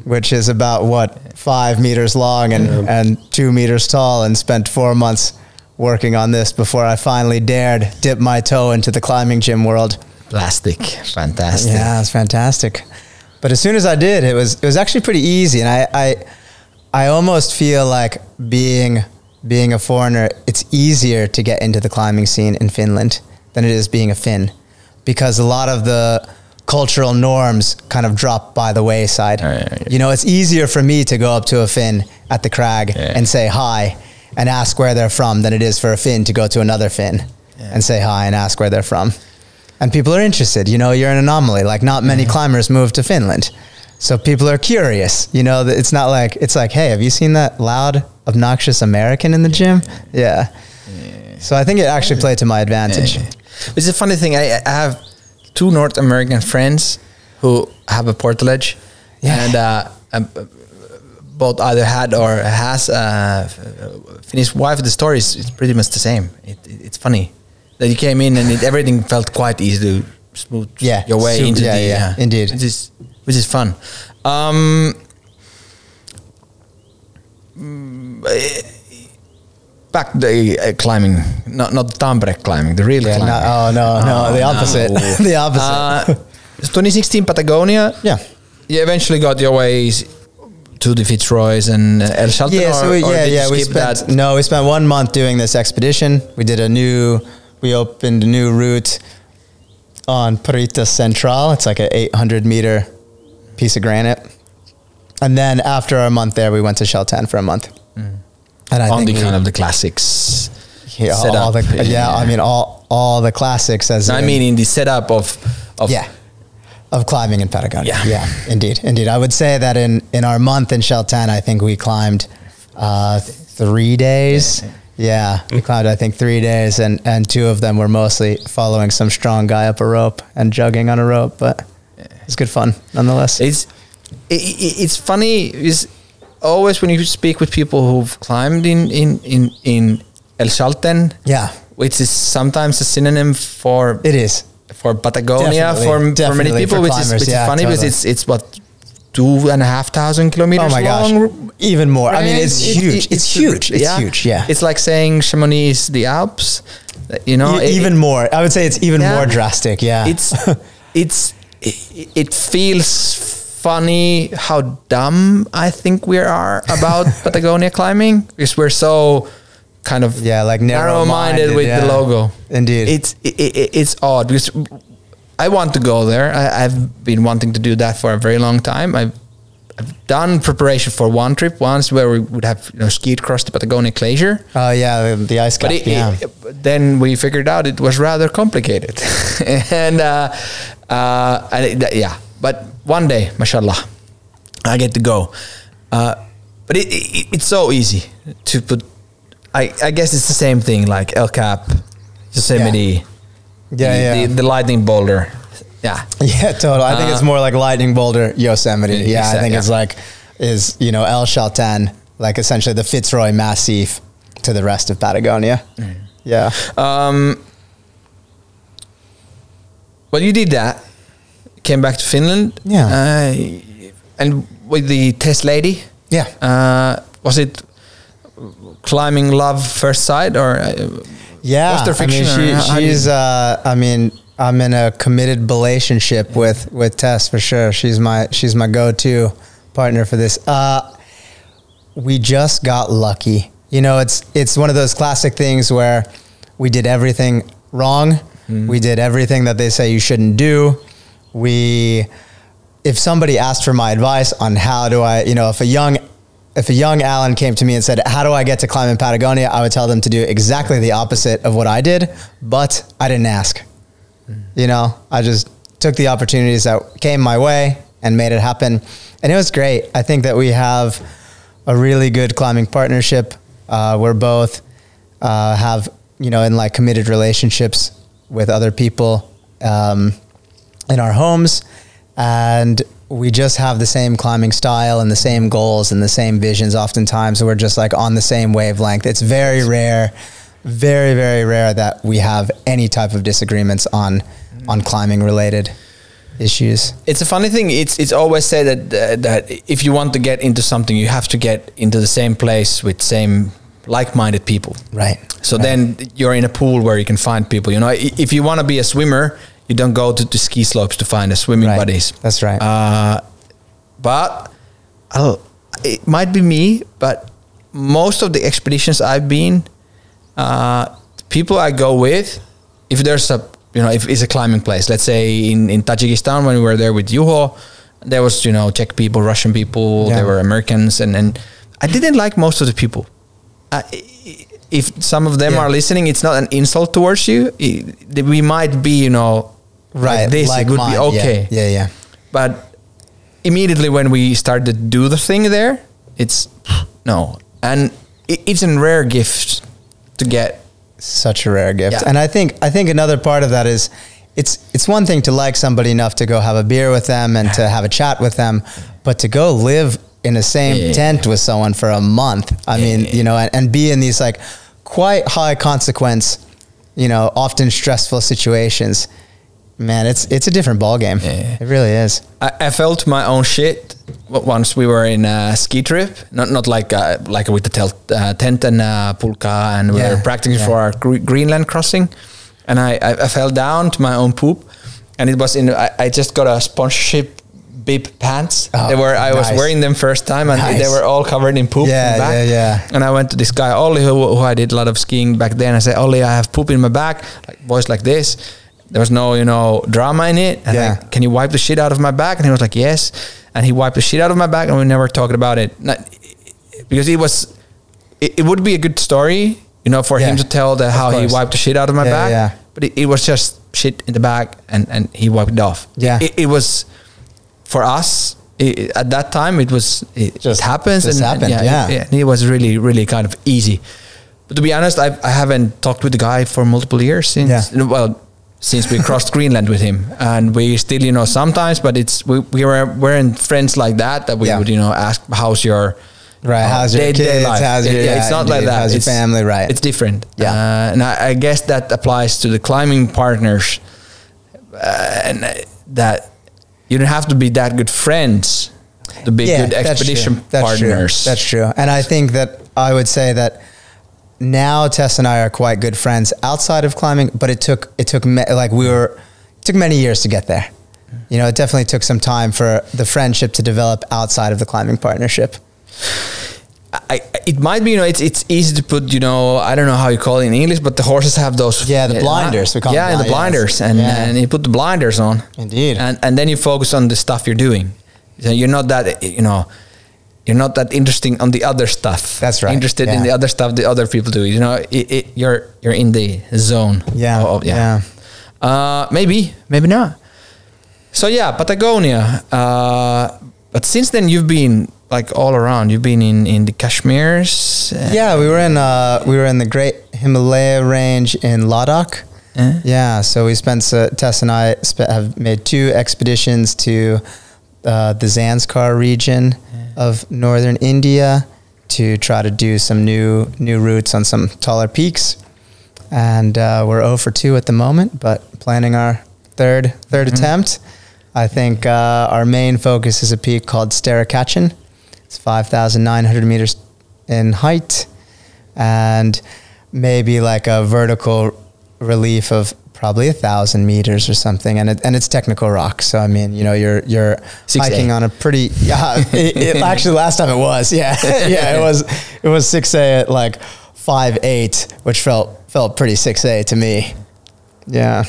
which is about 5 meters long and 2 meters tall, and spent 4 months working on this before I finally dared dip my toe into the climbing gym world. Plastic, fantastic. Yeah, it's fantastic. But as soon as I did, it was actually pretty easy, and I almost feel like being a foreigner, it's easier to get into the climbing scene in Finland than it is being a Finn, because a lot of the cultural norms kind of drop by the wayside. You know, it's easier for me to go up to a Finn at the crag and say hi and ask where they're from than it is for a Finn to go to another Finn and say hi and ask where they're from. And people are interested. You know, you're an anomaly. Like, not many climbers move to Finland. So people are curious, you know. It's not like, it's like, hey, have you seen that loud, obnoxious American in the gym? Yeah. So I think it actually played to my advantage. It's a funny thing. I have 2 North American friends who have a portalage, and both either had or has a Finnish wife. The story is pretty much the same. It's funny that you came in and everything felt quite easy to smooth your way into the indeed. Which is fun. Back the climbing, not the Tampere climbing, the real climbing. The opposite. The opposite. 2016 Patagonia. Yeah. You eventually got your ways to the Fitzroys and El Chalten. We spent 1 month doing this expedition. We opened a new route on Parita Central. It's like an 800 meter piece of granite. And then after our month there, we went to Chalten for a month. And I think kind of the classics. All the classics. In the setup of climbing in Patagonia. Yeah, indeed. I would say that in our month in Chalten, I think we climbed 3 days. Yeah, we climbed, I think, 3 days, and 2 of them were mostly following some strong guy up a rope and jugging on a rope, but it's good fun nonetheless. It's funny is always when you speak with people who've climbed in El Chalten, which is sometimes a synonym for Patagonia for many people, which is funny because it's what 2,500 kilometers long. Gosh, even more. Right? I mean, it's huge. It's huge. It's huge. Yeah. It's like saying Chamonix is the Alps. You know, even more. I would say it's even more drastic. Yeah. It feels funny how dumb I think we are about Patagonia climbing, because we're so kind of narrow-minded with the logo. Indeed. It's odd because I want to go there. I've been wanting to do that for a very long time. I've done preparation for one trip once where we would have skied across the Patagonia glacier. Oh yeah, the ice cap. Then we figured out it was rather complicated, But one day, mashallah, I get to go. But it's so easy to put. I guess it's the same thing like El Cap, Yosemite. The lightning boulder. Yeah, totally. I think it's more like lightning boulder, Yosemite. I think it's like El Chalten, like essentially the Fitzroy Massif to the rest of Patagonia. Yeah. Well, you did that. Came back to Finland. Yeah. And with the test lady. Yeah. Was it climbing love first sight or? Was there fiction? I'm in a committed relationship with Tess for sure. She's my go-to partner for this. we just got lucky. You know, it's one of those classic things where we did everything wrong. We did everything that they say you shouldn't do. If somebody asked for my advice on how do I, you know, if a young Alan came to me and said, how do I get to climb in Patagonia? I would tell them to do exactly the opposite of what I did, but I didn't ask. You know, I just took the opportunities that came my way and made it happen. And it was great. I think that we have a really good climbing partnership. We're both have, you know, in like committed relationships with other people in our homes. And we just have the same climbing style and the same goals and the same visions. Oftentimes we're just like on the same wavelength. It's very rare, very, very rare that we have any type of disagreements on climbing related issues. It's a funny thing. It's always said that if you want to get into something, you have to get into the same place with same like-minded people. Right. So then you're in a pool where you can find people. You know, if you want to be a swimmer, you don't go to ski slopes to find a swimming buddies. That's right. But it might be me, but most of the expeditions I've been, people I go with, if there's a, you know, if it's a climbing place, let's say in Tajikistan when we were there with Juho, there was, you know, Czech people, Russian people, there were Americans, and I didn't like most of the people. If some of them are listening, it's not an insult towards you. We might be, you know, like this, it would be okay. Yeah. But immediately when we started to do the thing there, it's no. And it's a rare gift to get. Such a rare gift. Yeah. And I think another part of that is it's one thing to like somebody enough to go have a beer with them and to have a chat with them, but to go live in the same tent with someone for a month. I mean, you know, and be in these like quite high consequence, you know, often stressful situations. Man, it's a different ball game. It really is. I felt my own shit once we were in a ski trip, not like with the tent and pulka, and we were practicing for our Greenland crossing, and I fell down to my own poop, and it was I just got a sponsorship bib pants. I was wearing them first time, and they were all covered in poop. And I went to this guy Olli, who I did a lot of skiing back then. I said, Olli, I have poop in my back, like voice like this. There was no, you know, drama in it. And like, can you wipe the shit out of my back? And he was like, yes. And he wiped the shit out of my back, and we never talked about it. Because it would be a good story, you know, for him to tell how he wiped the shit out of my back. But it was just shit in the back, and he wiped it off. It was, for us, at that time, it happens. And it was really, really kind of easy. But to be honest, I haven't talked with the guy for multiple years since we crossed Greenland with him, and we still, you know, sometimes, but we're friends like that we would, you know, ask how's your how's your kids, life. It's not like that. How's your family, it's different. And I guess that applies to the climbing partners, and that you don't have to be that good friends to be good expedition partners. That's true. And I think that I would say that now Tess and I are quite good friends outside of climbing, but it took many years to get there. You know, it definitely took some time for the friendship to develop outside of the climbing partnership. It might be, you know, it's easy to put, you know, I don't know how you call it in English, but the horses have those. The blinders. We call them the blinders. And you put the blinders on. Indeed. And then you focus on the stuff you're doing. So you're not that, you know, you're not that interesting on the other stuff. That's right. Interested in the other stuff the other people do. You know, you're in the zone. Maybe not. So Patagonia. But since then you've been like all around. You've been in the Kashmirs. We were in the Great Himalaya Range in Ladakh. So we spent Tess and I have made 2 expeditions to the Zanskar region of northern India to try to do some new routes on some taller peaks, and we're 0 for 2 at the moment, but planning our third attempt. I think our main focus is a peak called Sterikachin. It's 5,900 meters in height, and maybe like a vertical relief of probably 1,000 meters or something, and it's technical rock. So I mean, you know, you're 6A. hiking on a pretty. Actually, last time it was it was 6A at like 5.8, which felt pretty 6A to me. Yeah.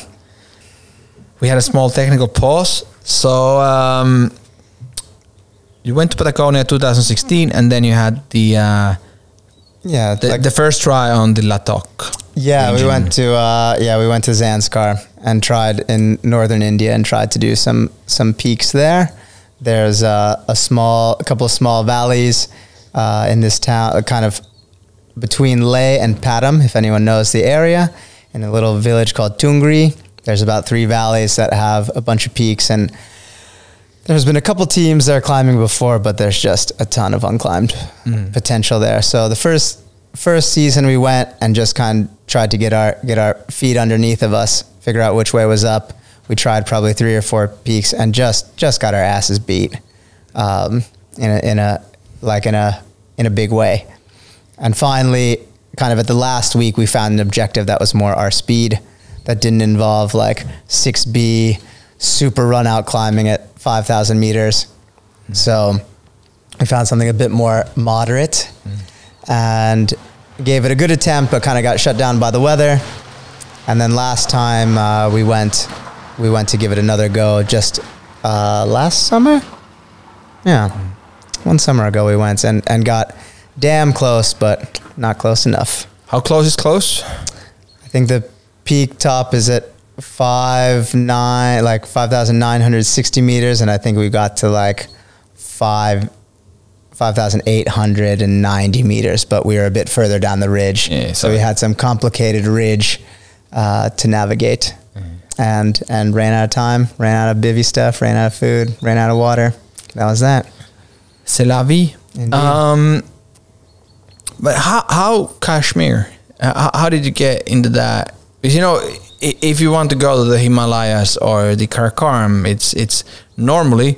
We had a small technical pause. So you went to Patagonia 2016, and then you had the first try on the Latok. Yeah, region. we went to Zanskar and tried in northern India and tried to do some peaks there. There's a couple of small valleys in this town, kind of between Leh and Padam, if anyone knows the area, in a little village called Tungri. There's about 3 valleys that have a bunch of peaks, and there's been a couple teams that are climbing before, but there's just a ton of unclimbed potential there. So the first season we went and just kind of tried to get our feet underneath of us, figure out which way was up. We tried probably 3 or 4 peaks and just got our asses beat in a big way. And finally, kind of at the last week, we found an objective that was more our speed, that didn't involve like 6B super run out climbing at 5,000 meters. So we found something a bit more moderate and gave it a good attempt, but kind of got shut down by the weather. And then last time we went to give it another go just last summer. Yeah, 1 summer ago we went and got damn close, but not close enough. How close is close? I think the peak top is at 5,960 meters, and I think we got to like 5,890 meters, but we were a bit further down the ridge. Yeah, so we had some complicated ridge to navigate, and ran out of time, ran out of bivvy stuff, ran out of food, ran out of water. That was that. C'est la vie. But how Kashmir? How did you get into that? Because, you know, if you want to go to the Himalayas or the Karakoram, it's normally,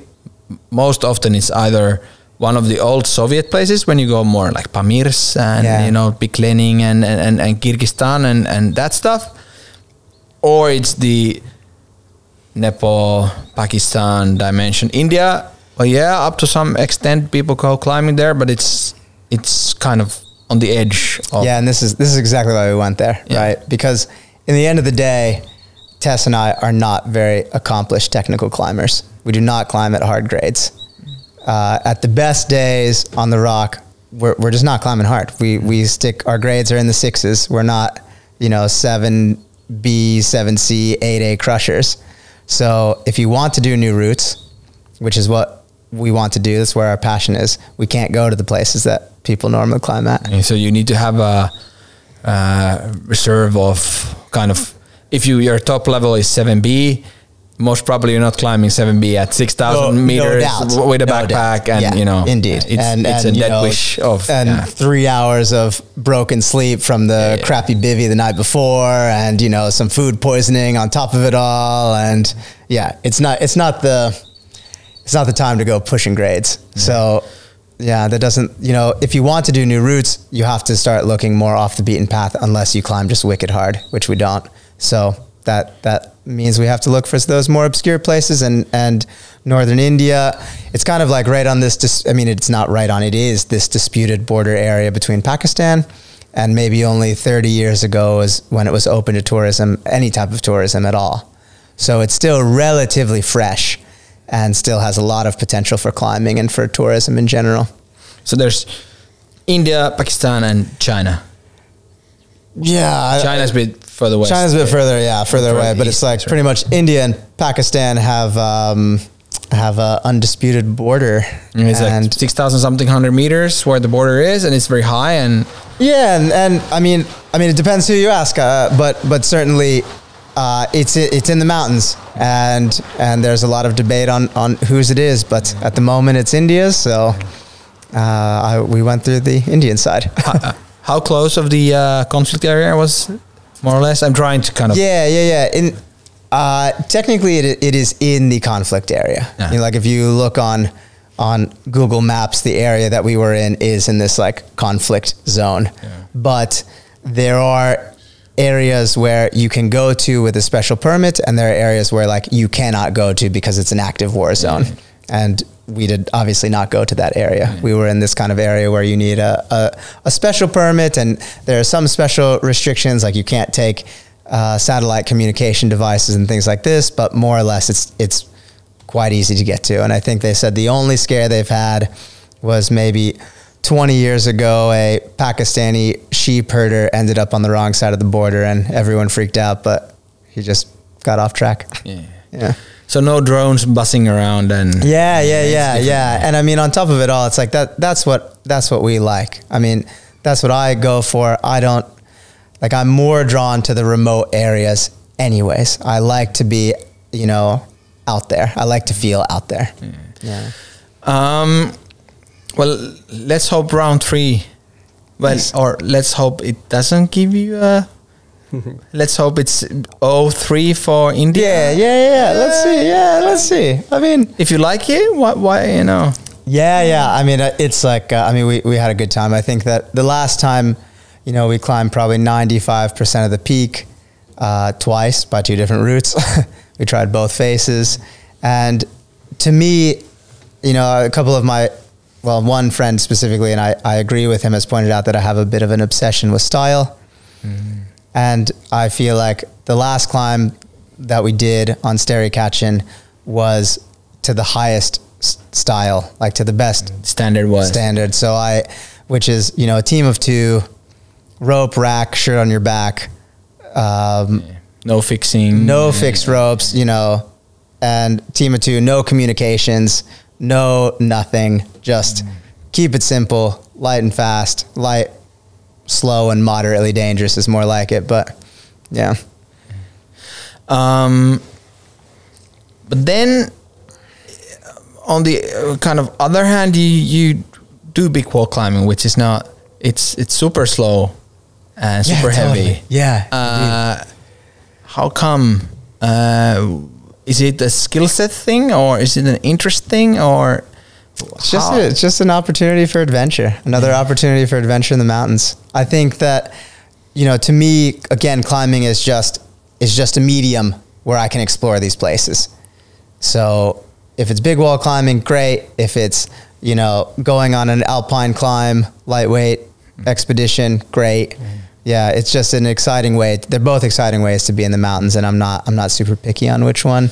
most often it's either one of the old Soviet places when you go more like Pamirs and, you know, Piklening and Kyrgyzstan and that stuff, or it's the Nepal, Pakistan dimension. India, well, yeah, up to some extent people go climbing there, but it's kind of on the edge of. Yeah, and this is exactly why we went there, right? Because in the end of the day, Tess and I are not very accomplished technical climbers. We do not climb at hard grades. At the best days on the rock, we're just not climbing hard. We stick, our grades are in the 6s. We're not, you know, 7B, 7C, 8A crushers. So if you want to do new routes, which is what we want to do, that's where our passion is, we can't go to the places that people normally climb at. And so you need to have a reserve of kind of, if your top level is 7B, most probably you're not climbing 7B at 6,000 meters with a backpack, and you know, indeed, it's a dead wish of 3 hours of broken sleep from the crappy bivvy the night before, and you know, some food poisoning on top of it all, and it's not the time to go pushing grades. So that doesn't, you know, if you want to do new routes, you have to start looking more off the beaten path, unless you climb just wicked hard, which we don't. So that means we have to look for those more obscure places, and northern India, it's kind of like right on this, it's not right on, it is this disputed border area between Pakistan, and maybe only 30 years ago is when it was open to tourism, any type of tourism at all. So it's still relatively fresh and still has a lot of potential for climbing and for tourism in general. So there's India, Pakistan, and China. Yeah. China's a bit further west. China's a bit further away, but it's like pretty much India and Pakistan have a undisputed border. It's like 6,000 something 100 meters where the border is, and it's very high. And and I mean, it depends who you ask, but certainly it's in the mountains, and there's a lot of debate on whose it is, but at the moment it's India's. So we went through the Indian side. How close of the conflict area was, more or less? I'm trying to kind of... Yeah. Technically, it is in the conflict area. Yeah. You know, like if you look on Google Maps, the area that we were in is in this like conflict zone. Yeah. But there are areas where you can go to with a special permit, and there are areas where like you cannot go to because it's an active war zone. And we did obviously not go to that area. We were in this kind of area where you need a special permit, and there are some special restrictions, like you can't take satellite communication devices and things like this, but more or less it's quite easy to get to. And I think they said the only scare they've had was maybe 20 years ago, a Pakistani sheep herder ended up on the wrong side of the border and everyone freaked out, but he just got off track. Yeah. So no drones buzzing around and yeah. And I mean, on top of it all, it's like that's what we like. I mean, that's what I go for. I'm more drawn to the remote areas anyways. I like to be, out there. I like to feel out there. Yeah. Well, let's hope round 3. Well, yes. Or let's hope it doesn't give you a. Let's hope it's 0-3 for India. Yeah. Let's see. I mean, if you like it, why Yeah. I mean, it's like we had a good time. I think that the last time, we climbed probably 95% of the peak twice by 2 different routes. We tried both faces, and to me, a couple of one friend specifically, and I agree with him, has pointed out that I have a bit of an obsession with style. And I feel like the last climb that we did on Sterikatchen was to the highest style, like to the best standard. So which is, a team of 2, rope, rack, shirt on your back, no fixing, no fixed ropes, and team of 2, no communications, no nothing, just keep it simple, light and fast, light, slow, and moderately dangerous is more like it, but yeah. But then on the kind of other hand, you do big wall climbing, which is not, it's super slow and super heavy. Yeah. How come? Is it a skill set thing, or is it an interest thing, or it's just an opportunity for adventure, another opportunity for adventure in the mountains. I think that, to me, again, climbing is just a medium where I can explore these places. So if it's big wall climbing, great. If it's, going on an alpine climb, lightweight expedition, great. Yeah, it's just an exciting way. They're both exciting ways to be in the mountains, and I'm not super picky on which one.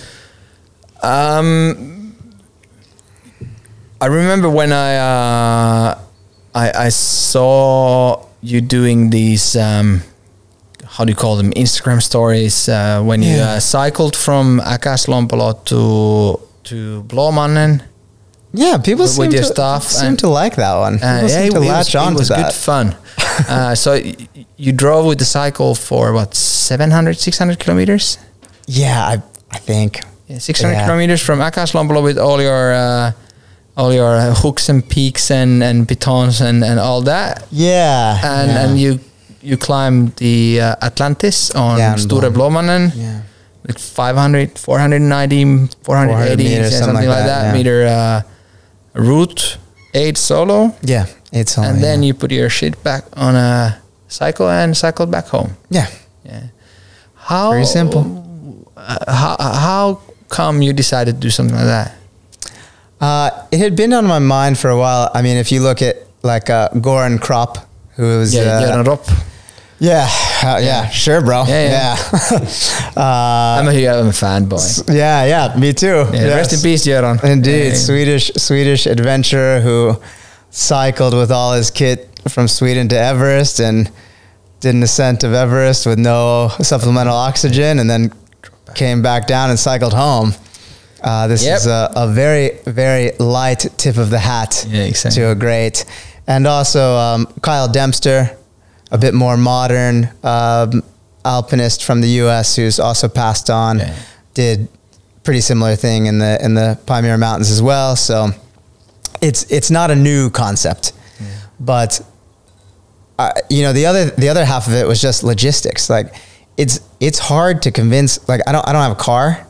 I remember when I saw you doing these how do you call them, Instagram stories when you cycled from Äkäslompolo to Blåmannen. Yeah, people seem to like that one. People seem to latch on to that. It was good fun. So you drove with the cycle for 600 kilometers? Yeah, I think. Yeah, 600 kilometers from Äkäslompolo with all your hooks and peaks and pitons and all that. Yeah. And you climbed the Atlantis on Sture Blåmannen. Yeah. Like 500, 490, 480 meters, something like that. Meter route, 8 solo. Yeah, 8 solo. And then you put your shit back on a cycle and cycled back home. Yeah. Very simple. How come you decided to do something like that? It had been on my mind for a while. I mean, if you look at like Goran Kropp, who's sure, bro. Yeah. I'm a fanboy. Yeah, me too. Yeah, rest in peace, Göran. Indeed, Swedish adventurer who cycled with all his kit from Sweden to Everest and did an ascent of Everest with no supplemental oxygen, and then came back down and cycled home. This is a very, very light tip of the hat to a great. And also Kyle Dempster, a bit more modern alpinist from the US who's also passed on, did pretty similar thing in the Pamir Mountains as well. So it's not a new concept, but the other half of it was just logistics. Like it's hard to convince. Like I don't have a car,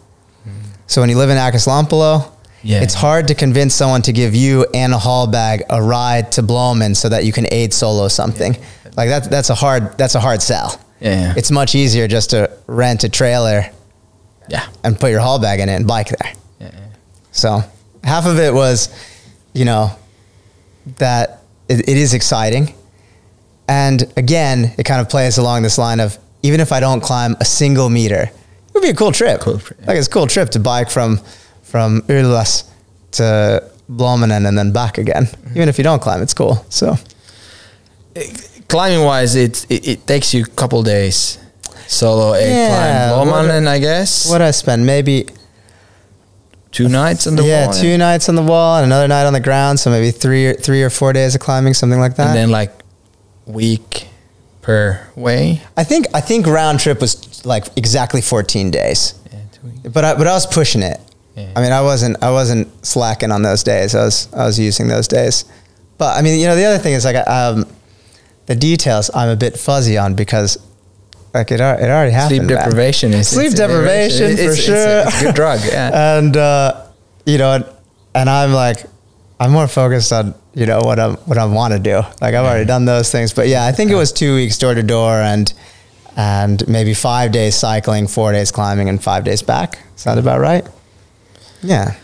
so when you live in Äkäslompolo, it's hard to convince someone to give you and a haul bag a ride to Blåman so that you can aid solo something. Like that's a hard sell. Yeah. It's much easier just to rent a trailer and put your haul bag in it and bike there. Yeah. So half of it was, you know, that it is exciting. And again, it kind of plays along this line of, even if I don't climb a single meter, it would be a cool trip. Like it's a cool trip to bike from Ylläs to Blommenen and then back again. Even if you don't climb, it's cool. So climbing wise, it takes you a couple days. Solo climb Blommenen, I guess. What I spend? Maybe 2 nights on the wall. Yeah, 2 nights on the wall and another night on the ground. So maybe three or 4 days of climbing, something like that. And then like week per way. I think round trip was like exactly 14 days. Yeah, 2 weeks. But I was pushing it. Yeah. I mean, I wasn't slacking on those days. I was using those days. But I mean, you know, the other thing is like the details I'm a bit fuzzy on because like it already happened. Sleep deprivation is sleep deprivation for sure. It's a good drug, yeah. And you know, and I'm like, I'm more focused on, you know, what I want to do. Like I've already done those things, but yeah, I think it was 2 weeks door to door and maybe 5 days cycling, 4 days climbing, and 5 days back. Sound about right? Yeah.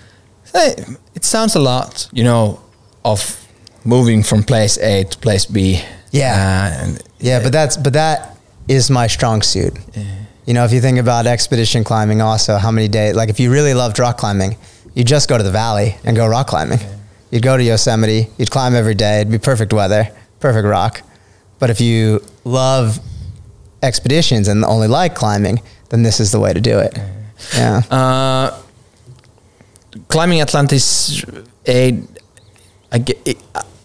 It sounds a lot, you know, of moving from place A to place B. Yeah. But that is my strong suit. Yeah. You know, if you think about expedition climbing also, how many days, like if you really loved rock climbing, you just go to the valley and go rock climbing. Yeah. You'd go to Yosemite, you'd climb every day, it'd be perfect weather, perfect rock. But if you love expeditions and only like climbing, then this is the way to do it. Yeah. Climbing Atlantis, I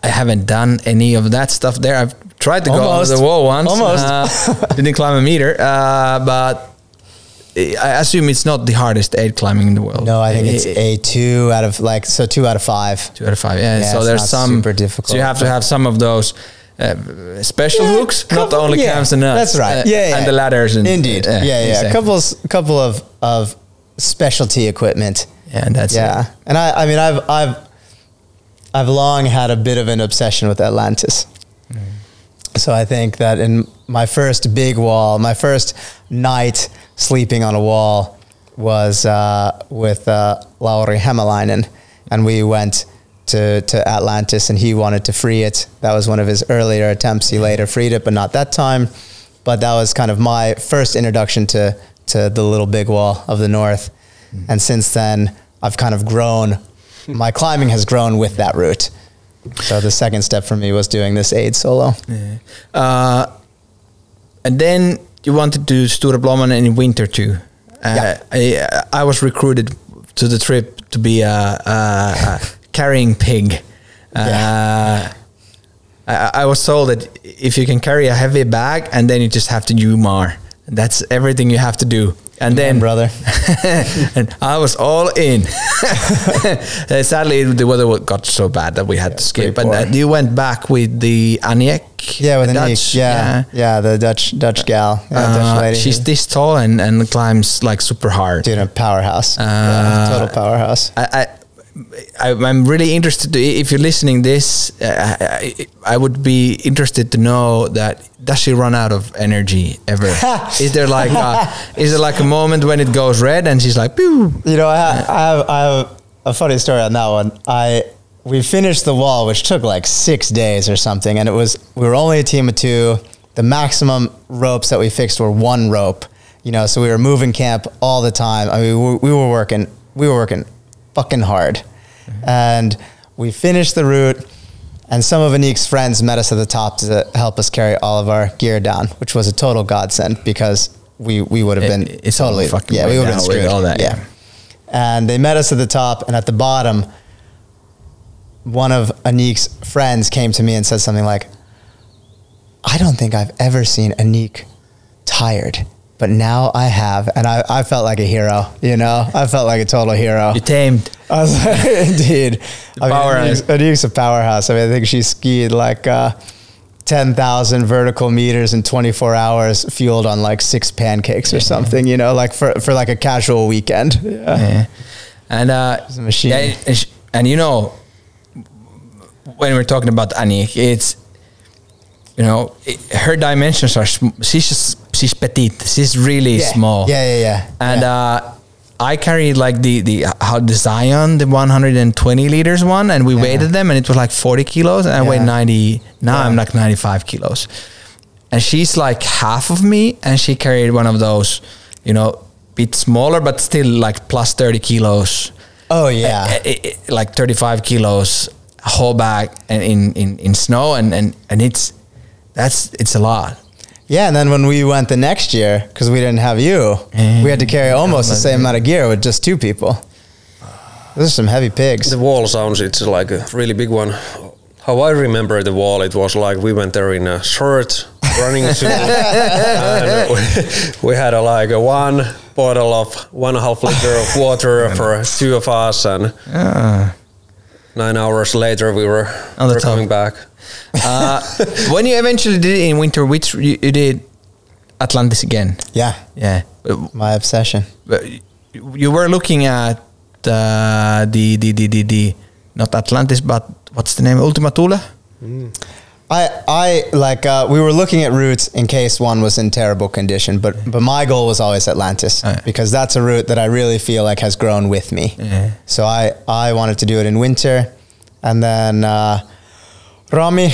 haven't done any of that stuff there. I've tried to go over the wall once. Didn't climb a meter, but I assume it's not the hardest aid climbing in the world. No, I think it's a 2 out of 2 out of 5. 2 out of 5, yeah. So there's some super difficult. So you have to have some of those special hooks, not only cams and nuts. That's right. And the ladders. And, indeed. Exactly. A couple of specialty equipment. Yeah, and that's it. And I mean, I've long had a bit of an obsession with Atlantis. So I think that in my first big wall, my first night sleeping on a wall was with Lauri Hämäläinen, and we went to Atlantis, and he wanted to free it. That was one of his earlier attempts. He later freed it, but not that time. But that was kind of my first introduction to the little big wall of the north. And since then, I've kind of grown. My climbing has grown with that route. So the second step for me was doing this aid solo. Yeah. And then you wanted to Stora Blommenen in winter too. I was recruited to the trip to be a carrying pig. I was told that if you can carry a heavy bag and then you just have to UMAR. That's everything you have to do. And then, brother, and I was all in. Sadly, the weather got so bad that we had to skip. And you went back with the Aniek. Yeah, with the Dutch. Yeah, the Dutch gal. Dutch lady. She's this tall and climbs like super hard. Dude, a powerhouse. Total powerhouse. I'm really interested to, if you're listening this, I would be interested to know that, does she run out of energy ever? Is there like a moment when it goes red and she's like, pew? You know, I have a funny story on that one. We finished the wall, which took like 6 days or something. And we were only a team of 2. The maximum ropes that we fixed were 1 rope, you know, so we were moving camp all the time. I mean, we were working fucking hard. And we finished the route, and some of Anik's friends met us at the top to help us carry all of our gear down, which was a total godsend because we would have been totally fucking we would have been screwed. All that, yeah. And they met us at the top, and at the bottom, one of Anik's friends came to me and said something like, I don't think I've ever seen Anik tired, but now I have, and I felt like a hero, you know? I felt like a total hero. You tamed. I was like, indeed. Anik's a powerhouse. I mean, I think she skied like 10,000 vertical meters in 24 hours, fueled on like 6 pancakes or something, you know, like for like a casual weekend. Yeah. And she's a machine. Yeah, and you know, when we're talking about Anik, it's, you know, her dimensions are, she's she's petite. She's really small. Yeah. And I carried like the Zion, the 120 liters one, and we weighted them, and it was like 40 kilos, and I weighed 90. Now I'm like 95 kilos. And she's like half of me, and she carried one of those, you know, bit smaller, but still like plus 30 kilos. Oh yeah. Like 35 kilos whole bag in snow, and it's a lot. Yeah, and then when we went the next year, because we didn't have you, we had to carry almost the same amount of gear with just 2 people. Those are some heavy pigs. The wall sounds, it's like a really big one. How I remember the wall, it was like we went there in a short running suit. And we had like a 1 bottle of 1.5 liter of water for 2 of us, and 9 hours later we were coming back. When you eventually did it in winter, which you did Atlantis again? Yeah. My obsession. You were looking at the not Atlantis, but what's the name? Ultima Thule? I like we were looking at routes in case one was in terrible condition, but my goal was always Atlantis because that's a route that I really feel like has grown with me. So I wanted to do it in winter, and then Rami,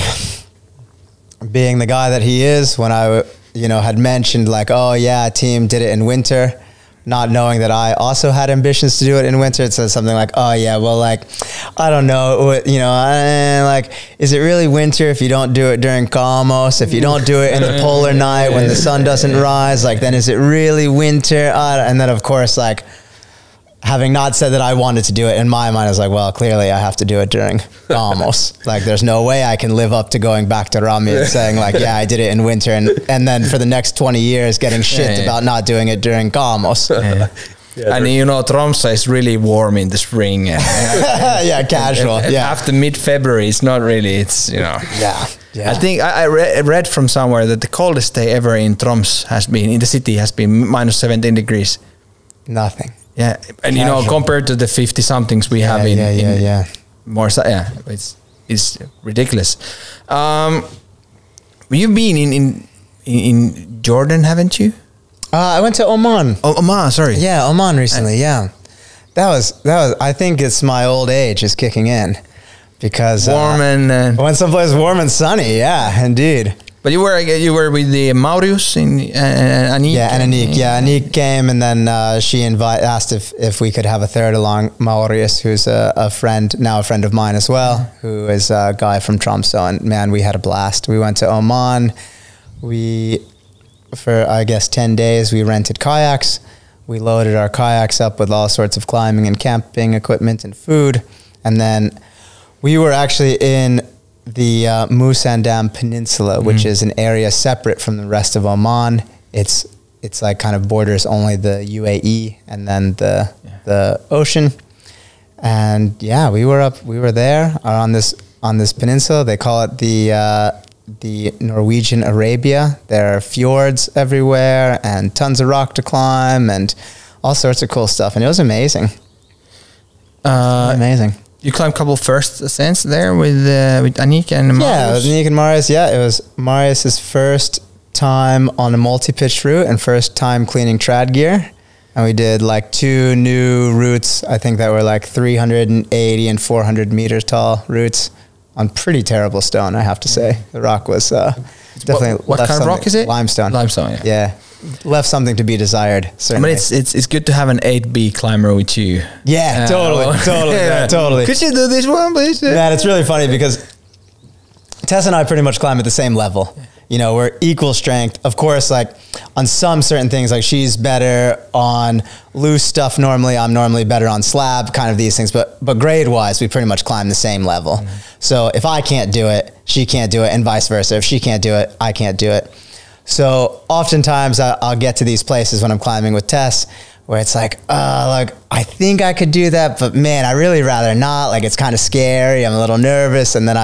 being the guy that he is, when I had mentioned like, oh yeah, team did it in winter, not knowing that I also had ambitions to do it in winter, it says something like, oh yeah, well, like, I don't know, like, is it really winter if you don't do it during Kamos? If you don't do it in the polar night when the sun doesn't rise, like, then is it really winter? And then of course, like, having not said that I wanted to do it, in my mind I was like, well, clearly I have to do it during Kamos. Like, there's no way I can live up to going back to Rami and saying like, yeah, I did it in winter, and then for the next 20 years getting shit about not doing it during Kamos. And Tromsø is really warm in the spring. Yeah, casual. After mid-February, it's not really, it's, Yeah. I think I read from somewhere that the coldest day ever in Troms in the city has been minus 17 degrees. Nothing. Yeah, and compared to the 50 somethings we have in more, it's ridiculous. You've been in Jordan, haven't you? I went to Oman. Oh, Oman, sorry. Yeah, Oman recently. Yeah, that was. I think it's my old age is kicking in, because warm and went someplace warm and sunny. Yeah, indeed. But you were with the Maurius and Anik. Yeah, and Anik. Yeah, Anik came, and then she asked if we could have a third along, Maurius, who's a friend, now a friend of mine as well, who is a guy from Tromsø. And man, we had a blast. We went to Oman. For I guess 10 days, we rented kayaks. We loaded our kayaks up with all sorts of climbing and camping equipment and food, and then we were actually in the Musandam Peninsula, which is an area separate from the rest of Oman. It's like kind of borders only the UAE and then the ocean. And yeah, we were there on this peninsula. They call it the Norwegian Arabia. There are fjords everywhere and tons of rock to climb and all sorts of cool stuff. And it was amazing. Amazing. You climbed a couple first ascents there with Anik and Marius? Yeah, with Anik and Marius. Yeah, it was Marius's first time on a multi-pitch route and first time cleaning trad gear. And we did like 2 new routes, I think that were like 380 and 400 meters tall routes on pretty terrible stone, I have to say. The rock was definitely... What kind of rock is it? Limestone. Limestone, Yeah. Left something to be desired, certainly. But it's good to have an 8B climber with you. Yeah, totally. Could you do this one, please? Man, it's really funny because Tess and I pretty much climb at the same level. We're equal strength. Of course, like on some certain things, like she's better on loose stuff normally. I'm normally better on slab, kind of these things. But grade-wise, we pretty much climb the same level. So if I can't do it, she can't do it, and vice versa. If she can't do it, I can't do it. So oftentimes I'll get to these places when I'm climbing with Tess where it's like I think I could do that, but man, I really rather not. Like, it's kind of scary. I'm a little nervous. And then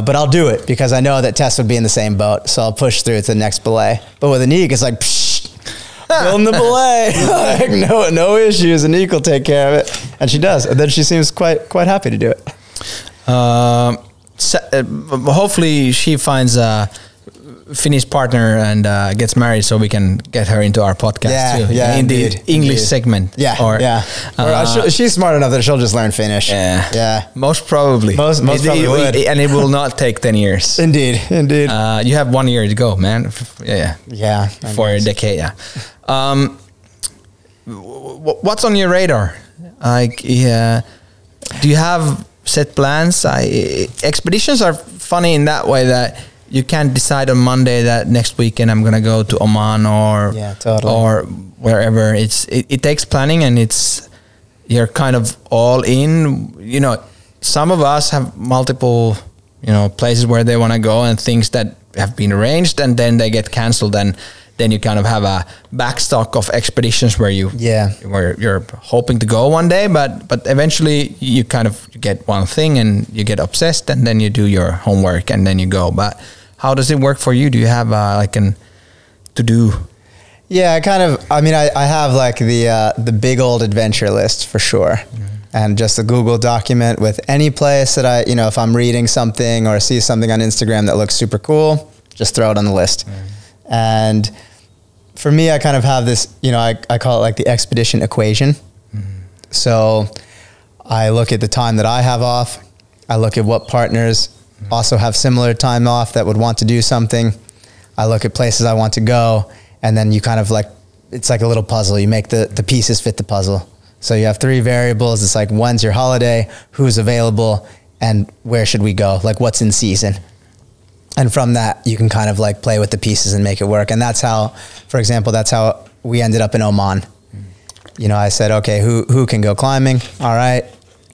but I'll do it because I know that Tess would be in the same boat. So I'll push through to the next belay. But with Anik, it's like, film the belay. Like, no issues. Anik will take care of it. And she does. And then she seems quite happy to do it. Hopefully she finds Finnish partner and gets married, so we can get her into our podcast too. Yeah, in indeed, the English segment. Yeah, or, she's smart enough that she'll just learn Finnish. Yeah. Most probably. Most probably would. And it will not take 10 years. Indeed. You have 1 year to go, man. Yeah. For a decade, yeah. What's on your radar? Like, do you have set plans? Expeditions are funny in that way that you can't decide on Monday that next weekend I'm gonna go to Oman or wherever. It takes planning, and you're kind of all in. You know, some of us have multiple, places where they want to go and things that have been arranged, and then they get cancelled, and then you kind of have a backstock of expeditions where you're hoping to go one day, but eventually you kind of get one thing and you get obsessed, and then you do your homework and then you go. But how does it work for you? Do you have like an to do? Yeah, I have like the big old adventure list for sure. And just a Google document with any place that if I'm reading something or see something on Instagram that looks super cool, just throw it on the list. And for me, I kind of have this, I call it like the expedition equation. So I look at the time that I have off. I look at what partners also have similar time off that would want to do something. I look at places I want to go, and then you kind of like, it's like a little puzzle. You make the pieces fit the puzzle. So you have 3 variables. It's like, when's your holiday, who's available, and where should we go? Like, what's in season? And from that, you can kind of like play with the pieces and make it work. And that's how, for example, that's how we ended up in Oman. I said, okay, who can go climbing? All right.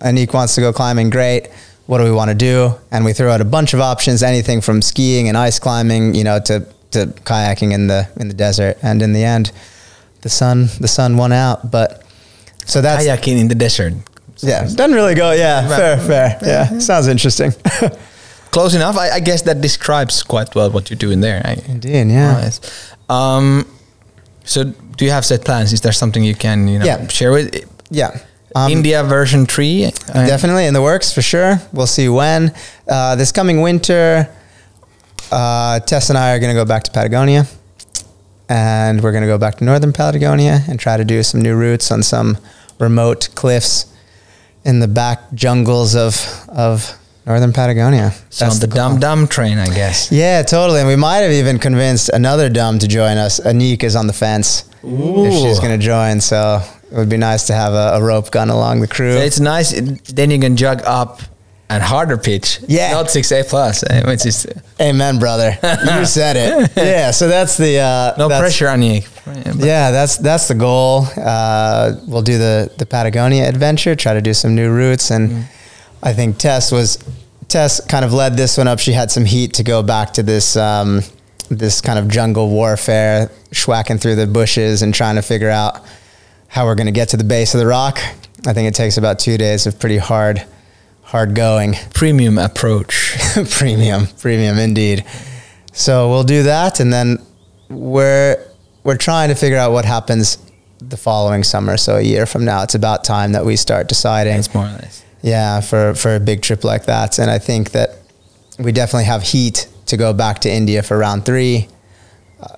Anik wants to go climbing. Great. What do we want to do? And we threw out a bunch of options, anything from skiing and ice climbing, to kayaking in the desert. And in the end, the sun won out. But so that's kayaking in the desert. Yeah. Doesn't really go. Yeah. Fair. Yeah. Sounds interesting. Close enough. I guess that describes quite well what you're doing there. Indeed, yeah. Nice. So do you have set plans? Is there something you can share with? Yeah. India version 3? Definitely in the works for sure. We'll see when. This coming winter, Tess and I are going to go back to Patagonia. And we're going to go back to northern Patagonia and try to do some new routes on some remote cliffs in the back jungles of northern Patagonia. So on the dumb train, I guess. Yeah, totally. And we might have even convinced another dumb to join us. Anik is on the fence. If she's going to join. So it would be nice to have a rope gun along the crew. So it's nice. Then you can jug up and harder pitch. Yeah. Not 6A plus. Which is amen, brother. You said it. Yeah. So that's the... no pressure on you. Yeah, that's the goal. We'll do the Patagonia adventure, try to do some new routes. And I think Tess kind of led this one up. She had some heat to go back to this kind of jungle warfare, schwacking through the bushes and trying to figure out how we're going to get to the base of the rock. I think it takes about 2 days of pretty hard going. Premium approach. Premium indeed. So we'll do that, and then we're trying to figure out what happens the following summer. So a year from now, it's about time that we start deciding. It's more or less. Yeah, for a big trip like that. And I think that we definitely have heat to go back to India for round 3.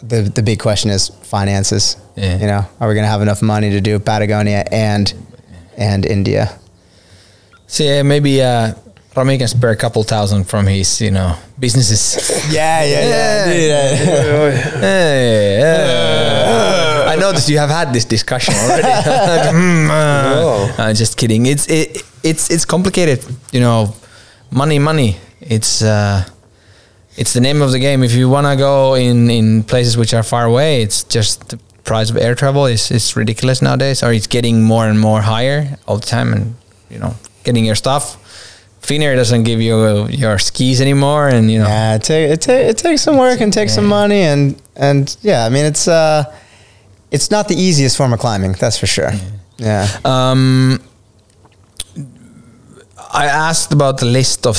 The big question is finances. Yeah. Are we going to have enough money to do Patagonia and India? So yeah, maybe Rami can spare a couple thousand from his, businesses. Yeah. I noticed you have had this discussion already. I'm just kidding. It's complicated, money. It's the name of the game. If you want to go in places which are far away, it's just the price of air travel is ridiculous nowadays, or it's getting more and more higher all the time. And, getting your stuff. Finnair doesn't give you your skis anymore. And, Yeah, it takes some work and takes some money. And yeah, I mean, it's not the easiest form of climbing. That's for sure. Yeah. I asked about the list of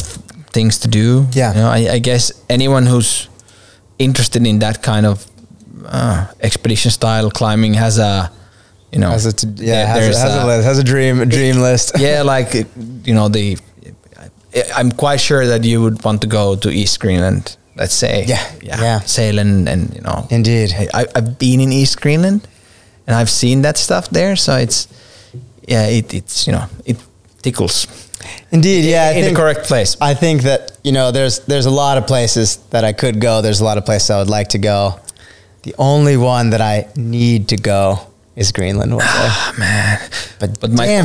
things to do. Yeah. I guess anyone who's interested in that kind of expedition style climbing has a, has a dream list. Yeah, like I'm quite sure that you would want to go to East Greenland, let's say. Yeah. Sailing and, you know. Indeed. I've been in East Greenland and I've seen that stuff there. So it's, it's, you know, it tickles. Indeed, yeah. In the correct place. I think that, you know, there's a lot of places that I could go. There's a lot of places I would like to go. The only one that I need to go is Greenland one day. Man. But my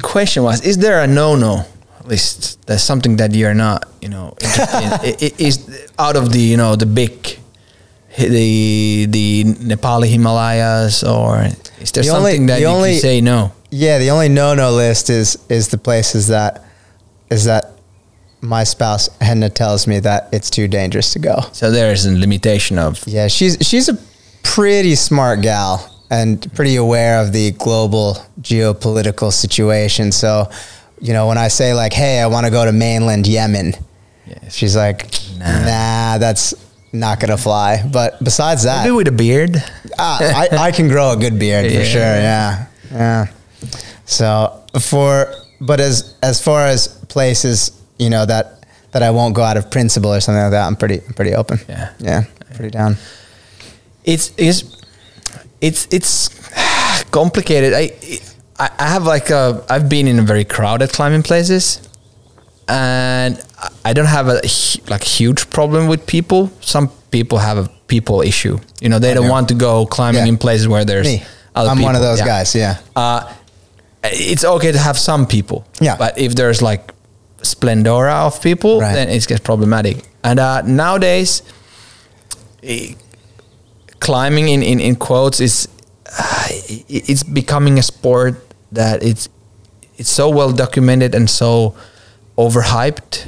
question was, is there a no-no? At least there's something that you're not, you know, interested in. It is out of the, you know, the big, the Nepali Himalayas, or is there something that you say no? Yeah, the only no is the places that my spouse Henna tells me that it's too dangerous to go. So there is a limitation of. Yeah, she's a pretty smart gal and pretty aware of the global geopolitical situation. So, you know, when I say like, hey, I want to go to mainland Yemen, she's like, nah, that's not gonna fly. But besides that, maybe with a beard. I can grow a good beard for sure. Yeah. So but as far as places, you know, that I won't go out of principle or something like that, I'm pretty open. Yeah, pretty down. It's complicated. I have I've been in very crowded climbing places, and I don't have a huge problem with people. Some people have a people issue. You know, they don't want to go climbing in places where there's other I'm people. one of those guys. Yeah. It's okay to have some people. Yeah. But if there's like splendora of people, then it gets problematic. And nowadays, climbing in quotes is it's becoming a sport that it's so well documented and so overhyped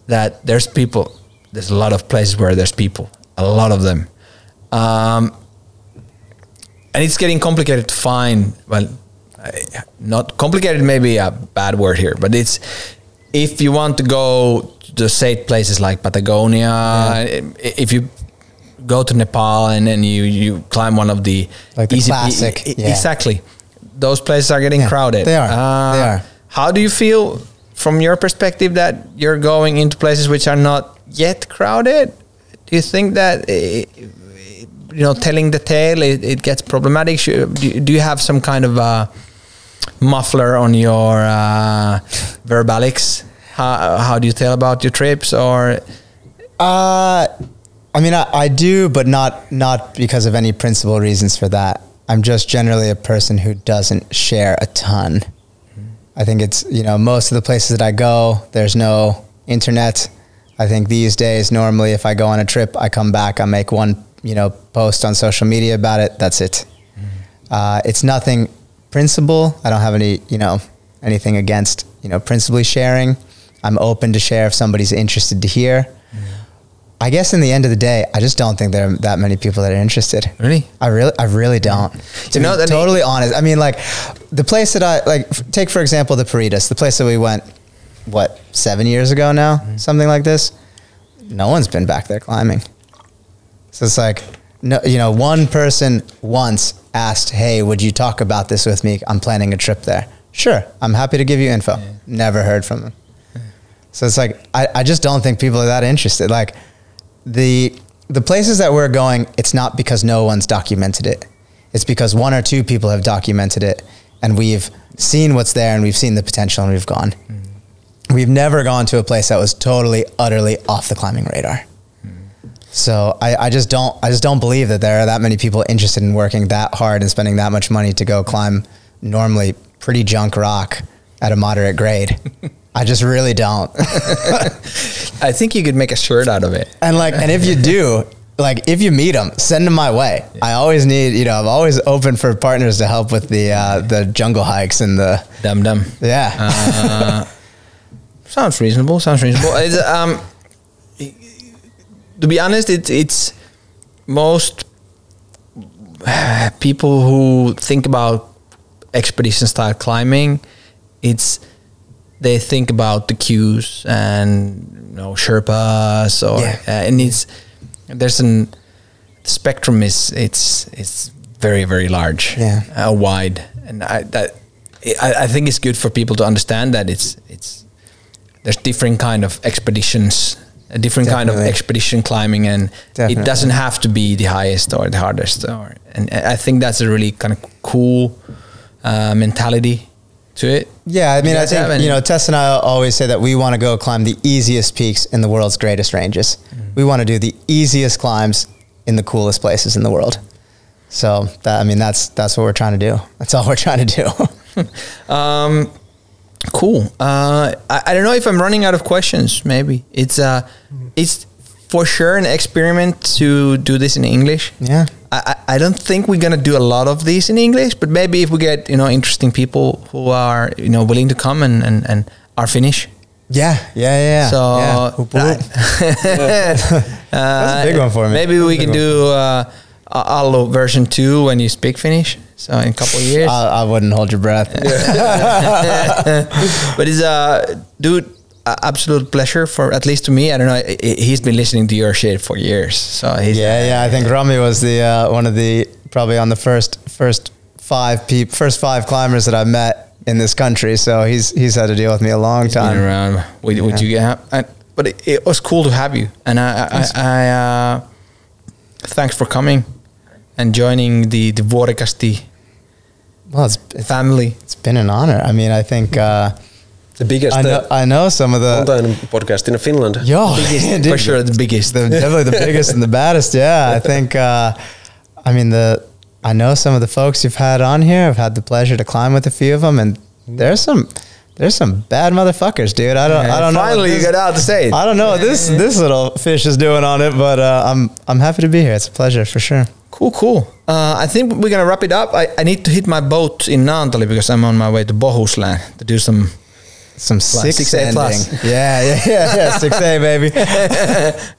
that there's people. There's a lot of places where there's people, a lot of them, and it's getting complicated to find. Well, not complicated, maybe a bad word here, but it's if you want to go to the safe places like Patagonia, if you go to Nepal and then you climb one of the like the classic, exactly, those places are getting crowded. They are. How do you feel from your perspective that you're going into places which are not yet crowded? Do you think that telling the tale it gets problematic? Do you have some kind of muffler on your verbalics? How do you tell about your trips? Or I mean, I do, but not because of any principal reasons for that. I'm just generally a person who doesn't share a ton. I think it's, most of the places that I go, there's no internet. I think these days, normally if I go on a trip, I come back, I make one, post on social media about it. That's it. It's nothing principal. I don't have any, anything against, principally sharing. I'm open to share if somebody's interested to hear. I guess in the end of the day, I just don't think there are that many people that are interested. Really? I really don't. To be totally honest. I mean, like the place that take for example, the Paritas, the place that we went, 7 years ago now, something like this. No one's been back there climbing. So it's like, no, one person once asked, hey, would you talk about this with me? I'm planning a trip there. Sure. I'm happy to give you info. Yeah. Never heard from them. So it's like, I just don't think people are that interested. Like, the places that we're going, it's not because no one's documented it. It's because one or two people have documented it and we've seen what's there and we've seen the potential and we've gone. We've never gone to a place that was totally, utterly off the climbing radar. So I just don't believe that there are that many people interested in working that hard and spending that much money to go climb normally pretty junk rock at a moderate grade. I just really don't. I think you could make a shirt out of it. And if you do, if you meet them, send them my way. Yeah. I always need, I'm always open for partners to help with the jungle hikes and the Dum. Yeah. Sounds reasonable. It's, to be honest, it's most people who think about expedition style climbing, they think about the queues and Sherpas and the spectrum is very, very large, wide, and I think it's good for people to understand that it's there's different kind of expeditions a different kind of Definitely. expedition climbing, and Definitely. it doesn't have to be the highest or the hardest. And I think that's a really kind of cool mentality to it. Yeah, I mean, You I guys have think, any- you know, Tess and I always say that we want to go climb the easiest peaks in the world's greatest ranges. We want to do the easiest climbs in the coolest places in the world. So that, I mean, that's what we're trying to do. That's all we're trying to do. Cool. I don't know if I'm running out of questions. Maybe it's for sure an experiment to do this in English. Yeah. I don't think we're gonna do a lot of these in English, but maybe if we get interesting people who are willing to come and are Finnish. Yeah. So yeah. Whoop, whoop. That's a big one for me. Maybe we can do Allu version 2 when you speak Finnish. So in a couple of years. I wouldn't hold your breath. But it's dude, absolute pleasure for at least to me. I don't know. He's been listening to your shit for years. So he's Yeah. I think Rami was the one of the probably on the first five climbers that I met in this country. So he's had to deal with me a long time. been around with you. But it was cool to have you, and I thanks for coming and joining the Vuorikasti family. It's been an honor. I mean, I think The biggest I know some of the mountain podcast in Finland. For sure the biggest. Definitely the biggest and the baddest. Yeah, I think. I mean, I know some of the folks you've had on here. I've had the pleasure to climb with a few of them, and there's some bad motherfuckers, dude. I don't know. Finally, you got out to say it. I don't know what this little fish is doing on it, but I'm happy to be here. It's a pleasure for sure. Cool. I think we're gonna wrap it up. I need to hit my boat in Naantali because I'm on my way to Bohuslän to do some 6A plus. Yeah. 6A, baby.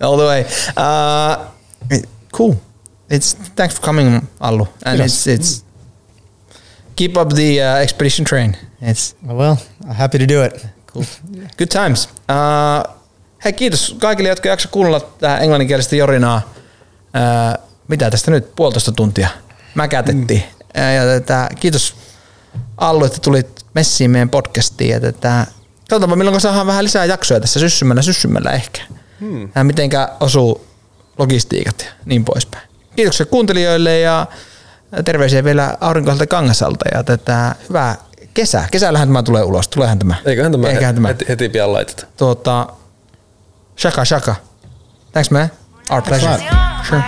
all the way. Cool. Thanks for coming, Allu, and it's keep up the expedition train. Well, I'm happy to do it. Cool. Good times. Hei, kiitos kaikille, jotka jaksa kuunnella tähän englanninkielistä jorinaa. Mitä tästä nyt? 1,5 tuntia. Mäkätettiin. Ja kiitos Allu, että tulit messiin meidän podcastiin. Ja katsotaanpa, milloin saadaan vähän lisää jaksoja tässä syssymällä ehkä. Mitenkä osuu logistiikat ja niin poispäin. Kiitoksia kuuntelijoille ja terveisiä vielä aurinkoiselta Kangasalta. Ja hyvää kesää. Kesällähän tämä tulee ulos. Tuleehan tämä. Eiköhän tämä heti pian laiteta. Shaka. Thanks, man. Our pleasure. Sure.